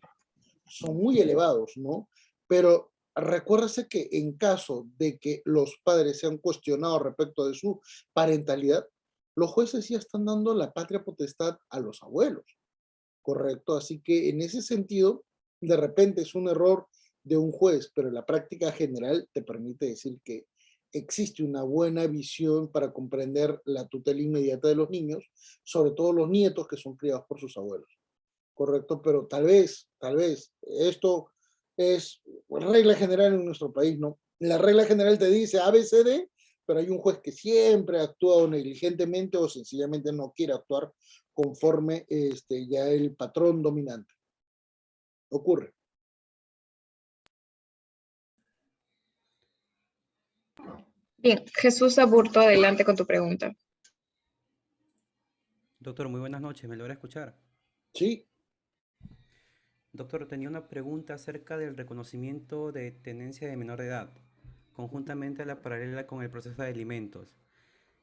[SPEAKER 1] son muy elevados, ¿no? Pero recuérdese que en caso de que los padres sean cuestionados respecto de su parentalidad, los jueces ya están dando la patria potestad a los abuelos, ¿correcto? Así que en ese sentido, de repente es un error de un juez, pero la práctica general te permite decir que existe una buena visión para comprender la tutela inmediata de los niños, sobre todo los nietos que son criados por sus abuelos, ¿correcto? Pero tal vez, esto es regla general en nuestro país, ¿no? La regla general te dice ABCD, pero hay un juez que siempre actúa o negligentemente o sencillamente no quiere actuar conforme ya el patrón dominante. Ocurre.
[SPEAKER 2] Bien, Jesús Aburto, adelante con tu pregunta.
[SPEAKER 3] Doctor, muy buenas noches, ¿me logra escuchar?
[SPEAKER 1] Sí.
[SPEAKER 3] Doctor, tenía una pregunta acerca del reconocimiento de tenencia de menor de edad, conjuntamente a la paralela con el proceso de alimentos.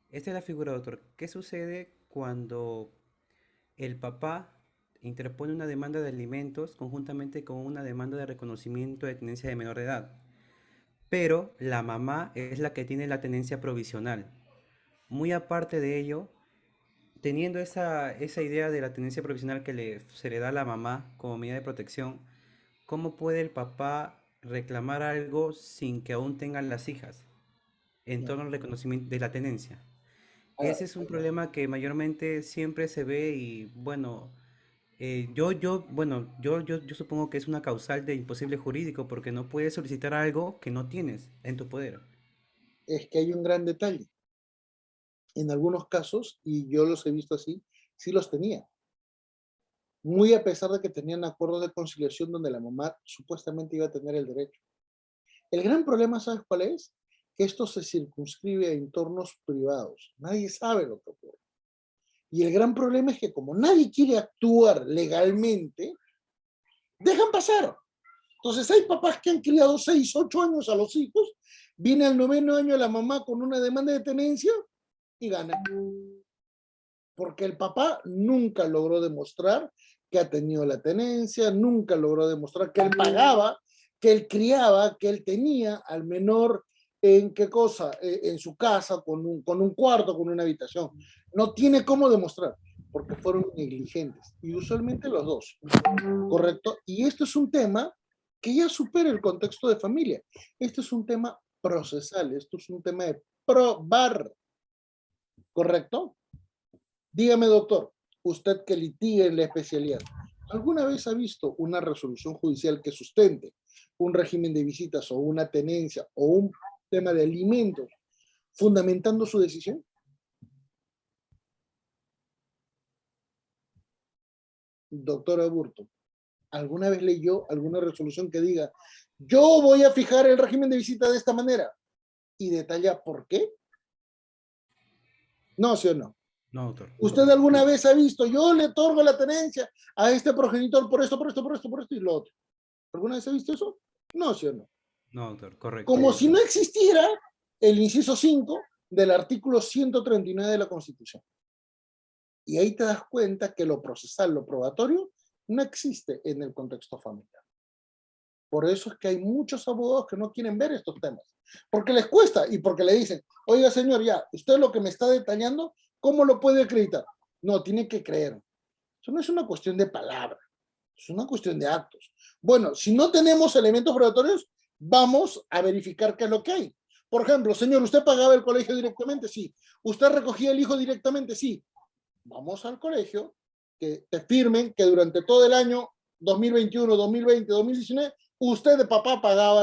[SPEAKER 3] Esta es la figura, doctor. ¿Qué sucede cuando el papá interpone una demanda de alimentos conjuntamente con una demanda de reconocimiento de tenencia de menor de edad? Pero la mamá es la que tiene la tenencia provisional. Muy aparte de ello, teniendo esa idea de la tenencia provisional que se le da a la mamá como medida de protección, ¿cómo puede el papá reclamar algo sin que aún tengan las hijas en torno al reconocimiento de la tenencia? Ese es un problema que mayormente siempre se ve y bueno, yo supongo que es una causal de imposible jurídico porque no puedes solicitar algo que no tienes en tu poder.
[SPEAKER 1] Es que hay un gran detalle. En algunos casos, y yo los he visto así, sí los tenía. Muy a pesar de que tenían acuerdos de conciliación donde la mamá supuestamente iba a tener el derecho. El gran problema, ¿sabes cuál es? Que esto se circunscribe a entornos privados. Nadie sabe lo que ocurre. Y el gran problema es que como nadie quiere actuar legalmente, dejan pasar. Entonces hay papás que han criado 6, 8 años a los hijos, viene al 9º año la mamá con una demanda de tenencia y gana. Porque el papá nunca logró demostrar que ha tenido la tenencia, nunca logró demostrar que él pagaba, que él criaba, que él tenía al menor en qué cosa, en su casa, con un cuarto, con una habitación. No tiene cómo demostrar, porque fueron negligentes, y usualmente los dos, ¿correcto? Y esto es un tema que ya supera el contexto de familia. Esto es un tema procesal, esto es un tema de probar, ¿correcto? Dígame, doctor, usted que litiga en la especialidad, ¿alguna vez ha visto una resolución judicial que sustente un régimen de visitas o una tenencia o un tema de alimentos fundamentando su decisión? Doctor Aburto, ¿alguna vez leyó alguna resolución que diga, yo voy a fijar el régimen de visita de esta manera y detalla por qué? No, ¿sí o no?
[SPEAKER 3] No, doctor.
[SPEAKER 1] ¿Usted alguna vez ha visto, yo le otorgo la tenencia a este progenitor por esto, por esto, por esto, por esto y lo otro? ¿Alguna vez ha visto eso? No, ¿sí o no?
[SPEAKER 3] No, doctor, correcto.
[SPEAKER 1] Como si no existiera el inciso 5 del artículo 139 de la Constitución. Y ahí te das cuenta que lo procesal, lo probatorio, no existe en el contexto familiar. Por eso es que hay muchos abogados que no quieren ver estos temas, porque les cuesta y porque le dicen, oiga señor, ya, usted lo que me está detallando, ¿cómo lo puede acreditar? No, tiene que creer. Eso no es una cuestión de palabra, es una cuestión de actos. Bueno, si no tenemos elementos probatorios, vamos a verificar qué es lo que hay. Por ejemplo, señor, ¿usted pagaba el colegio directamente? Sí. ¿Usted recogía el hijo directamente? Sí. Vamos al colegio, que te firmen que durante todo el año 2021, 2020, 2019, usted de papá pagaba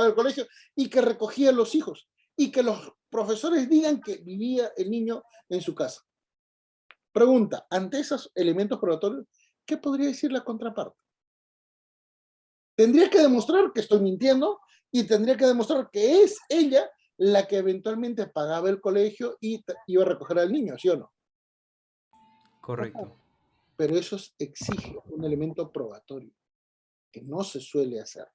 [SPEAKER 1] el colegio y que recogía los hijos y que los profesores digan que vivía el niño en su casa. Pregunta, ante esos elementos probatorios, ¿qué podría decir la contraparte? Tendría que demostrar que estoy mintiendo y tendría que demostrar que es ella la que eventualmente pagaba el colegio y iba a recoger al niño, ¿sí o no?
[SPEAKER 3] Correcto.
[SPEAKER 1] Pero eso exige un elemento probatorio que no se suele hacer.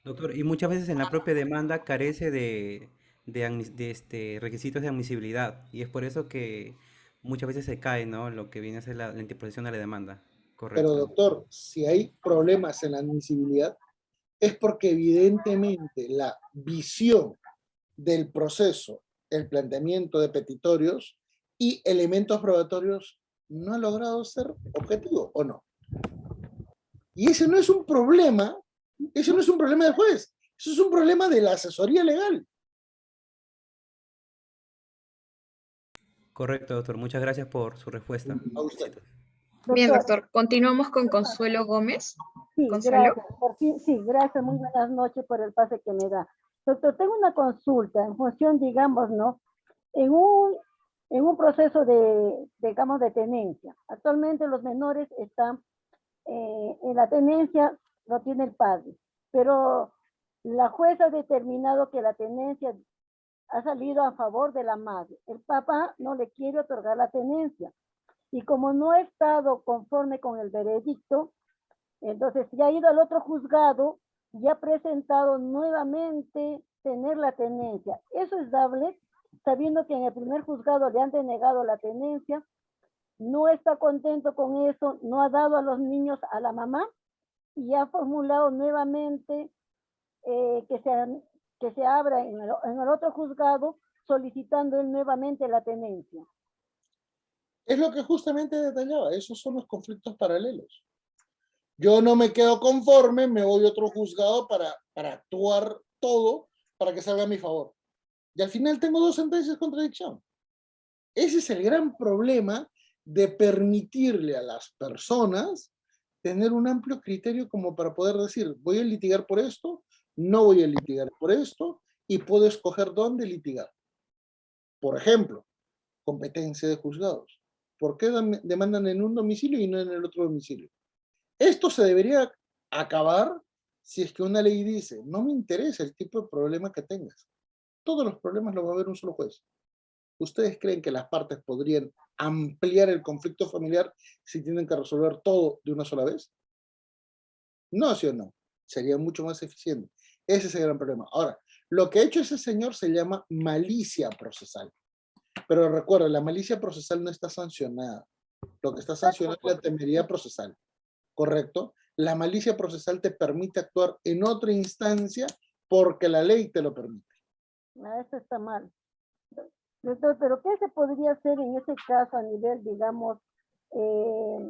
[SPEAKER 3] Doctor, y muchas veces en la propia demanda carece de requisitos de admisibilidad y es por eso que muchas veces se cae, ¿no? Lo que viene a ser la interposición de la demanda.
[SPEAKER 1] Pero
[SPEAKER 3] Correcto.
[SPEAKER 1] doctor, si hay problemas en la admisibilidad, es porque evidentemente la visión del proceso el planteamiento de petitorios y elementos probatorios no ha logrado ser objetivo, ¿o no? Y ese no es un problema, ese no es un problema del juez, eso es un problema de la asesoría legal.
[SPEAKER 3] Correcto, doctor. Muchas gracias por su respuesta.
[SPEAKER 1] A usted.
[SPEAKER 2] Bien,
[SPEAKER 4] Doctor,
[SPEAKER 2] doctor. Continuamos con Consuelo Gómez.
[SPEAKER 4] sí,
[SPEAKER 2] Consuelo.
[SPEAKER 4] gracias. Por fin, sí, gracias. Muy buenas noches por el pase que me da. Doctor, tengo una consulta en función, digamos, ¿no? En un proceso de, digamos, de tenencia. Actualmente los menores están en la tenencia, lo tiene el padre, pero la jueza ha determinado que la tenencia ha salido a favor de la madre. El papá no le quiere otorgar la tenencia. Y como no ha estado conforme con el veredicto, entonces ya ha ido al otro juzgado y ha presentado nuevamente tener la tenencia. Eso es dable, sabiendo que en el primer juzgado le han denegado la tenencia, no está contento con eso, no ha dado a los niños a la mamá y ha formulado nuevamente que se abra en el otro juzgado solicitando él nuevamente la tenencia.
[SPEAKER 1] Es lo que justamente detallaba, esos son los conflictos paralelos. Yo no me quedo conforme, me voy a otro juzgado para actuar todo para que salga a mi favor. Y al final tengo dos sentencias de contradicción. Ese es el gran problema de permitirle a las personas tener un amplio criterio como para poder decir, voy a litigar por esto, no voy a litigar por esto, y puedo escoger dónde litigar. Por ejemplo, competencia de juzgados. ¿Por qué demandan en un domicilio y no en el otro domicilio? Esto se debería acabar si es que una ley dice, no me interesa el tipo de problema que tengas. Todos los problemas los va a ver un solo juez. ¿Ustedes creen que las partes podrían ampliar el conflicto familiar si tienen que resolver todo de una sola vez? No, sí o no. Sería mucho más eficiente. Ese es el gran problema. Ahora, lo que ha hecho ese señor se llama malicia procesal. Pero recuerda, la malicia procesal no está sancionada. Lo que está sancionado es la temeridad procesal. ¿Correcto? La malicia procesal te permite actuar en otra instancia porque la ley te lo permite.
[SPEAKER 4] Eso está mal. Doctor, pero ¿qué se podría hacer en ese caso a nivel, digamos,
[SPEAKER 1] Bueno,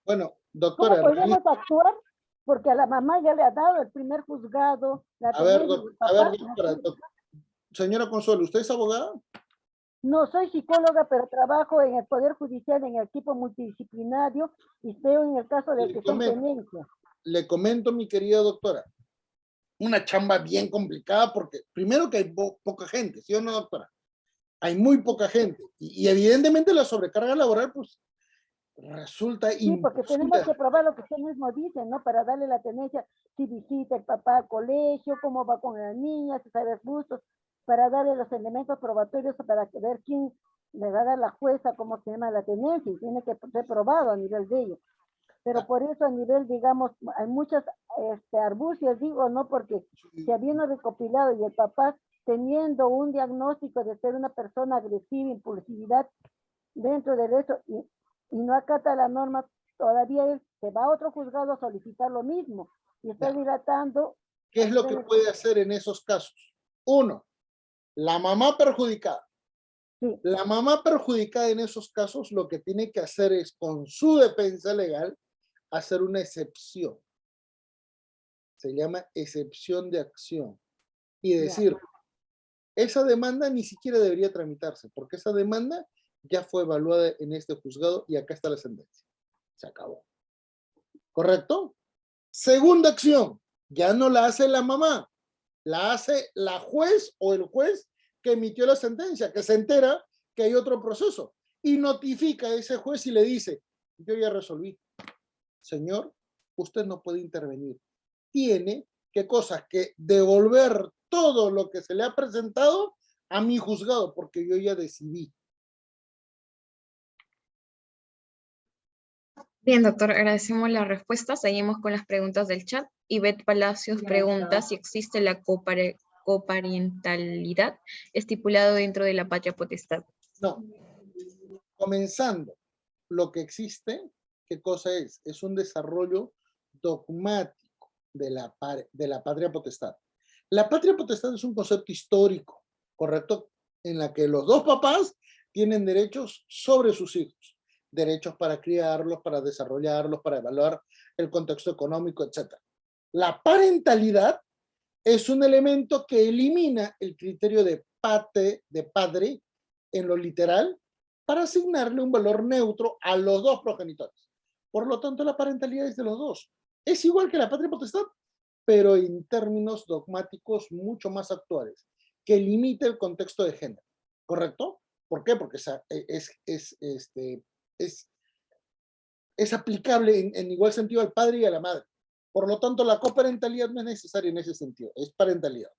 [SPEAKER 4] cómo
[SPEAKER 1] doctora,
[SPEAKER 4] podríamos actuar? Porque a la mamá ya le ha dado el primer juzgado, la
[SPEAKER 1] a ver,
[SPEAKER 4] tenencia del
[SPEAKER 1] a ver,
[SPEAKER 4] papá.
[SPEAKER 1] doctora, señora Consuelo, ¿usted es abogada?
[SPEAKER 4] No soy psicóloga, pero trabajo en el Poder Judicial, en el equipo multidisciplinario, y veo en el caso de que son tenencias.
[SPEAKER 1] Le comento, mi querida doctora, una chamba bien complicada porque primero que hay poca gente, ¿sí o no, doctora? Hay muy poca gente y evidentemente la sobrecarga laboral pues resulta
[SPEAKER 4] Sí, porque tenemos
[SPEAKER 1] imposible.
[SPEAKER 4] que probar lo que usted mismo dice, ¿no? Para darle la tenencia, si visita el papá al colegio, cómo va con la niña, si sabe gustos, para darle los elementos probatorios para ver quién le va a dar la jueza, cómo se llama la tenencia, y tiene que ser probado a nivel de ello. Pero por eso a nivel, digamos, hay muchas argucias, digo, ¿no? Porque se habiendo recopilado y el papá teniendo un diagnóstico de ser una persona agresiva, impulsividad dentro de eso, y no acata la norma, todavía él se va a otro juzgado a solicitar lo mismo y está dilatando.
[SPEAKER 1] ¿Qué es lo que puede hacer en esos casos? Uno, la mamá perjudicada.
[SPEAKER 4] Sí.
[SPEAKER 1] La mamá perjudicada en esos casos lo que tiene que hacer es, con su defensa legal, hacer una excepción. Se llama excepción de acción. Y decir, esa demanda ni siquiera debería tramitarse, porque esa demanda ya fue evaluada en este juzgado y acá está la sentencia. Se acabó. ¿Correcto? Segunda acción, ya no la hace la mamá, la hace la juez o el juez que emitió la sentencia, que se entera que hay otro proceso y notifica a ese juez y le dice, yo ya resolví. Señor, usted no puede intervenir. Tiene que cosas que devolver todo lo que se le ha presentado a mi juzgado, porque yo ya decidí.
[SPEAKER 2] Bien, doctor, agradecemos la respuesta. Seguimos con las preguntas del chat. Ivette Palacios pregunta si existe la coparentalidad estipulado dentro de la patria potestad.
[SPEAKER 1] No. Comenzando, lo que existe, ¿qué cosa es? Es un desarrollo dogmático de la patria potestad. La patria potestad es un concepto histórico, ¿correcto? en la que los dos papás tienen derechos sobre sus hijos, derechos para criarlos, para desarrollarlos, para evaluar el contexto económico, etc. La parentalidad es un elemento que elimina el criterio de padre en lo literal para asignarle un valor neutro a los dos progenitores. Por lo tanto, la parentalidad es de los dos. Es igual que la patria potestad, pero en términos dogmáticos mucho más actuales, que limita el contexto de género. ¿Correcto? ¿Por qué? Porque es aplicable en igual sentido al padre y a la madre. Por lo tanto, la coparentalidad no es necesaria en ese sentido, es parentalidad.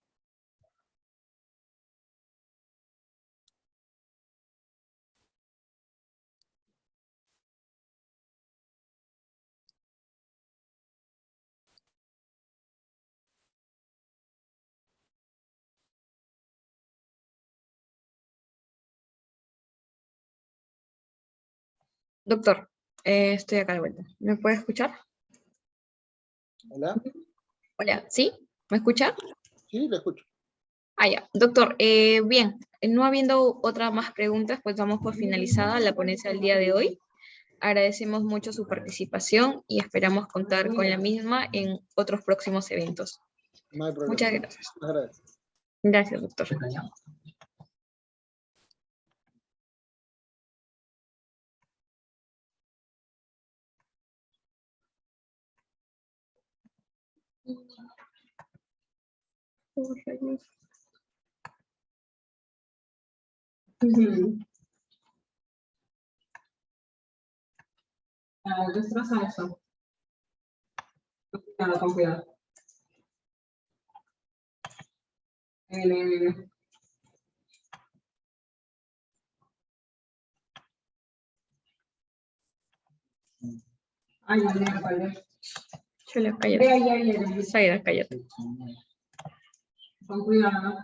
[SPEAKER 2] Doctor, estoy acá de vuelta. ¿Me puede escuchar?
[SPEAKER 1] ¿Hola?
[SPEAKER 2] Hola, ¿sí? ¿Me escucha?
[SPEAKER 1] Sí, le escucho.
[SPEAKER 2] Ah, ya. Doctor, bien, no habiendo otras más preguntas, pues damos por finalizada la ponencia del día de hoy. Agradecemos mucho su participación y esperamos contar con la misma en otros próximos eventos.
[SPEAKER 1] No hay problema.
[SPEAKER 2] Muchas gracias.
[SPEAKER 1] Muchas gracias.
[SPEAKER 2] Gracias, doctor.
[SPEAKER 5] Destroza eso. Cuidado, con cuidado. Viene. Ay, no, vale.
[SPEAKER 2] Chale, cállate.
[SPEAKER 5] Ay.
[SPEAKER 2] Zaira, cállate.
[SPEAKER 5] Con cuidado.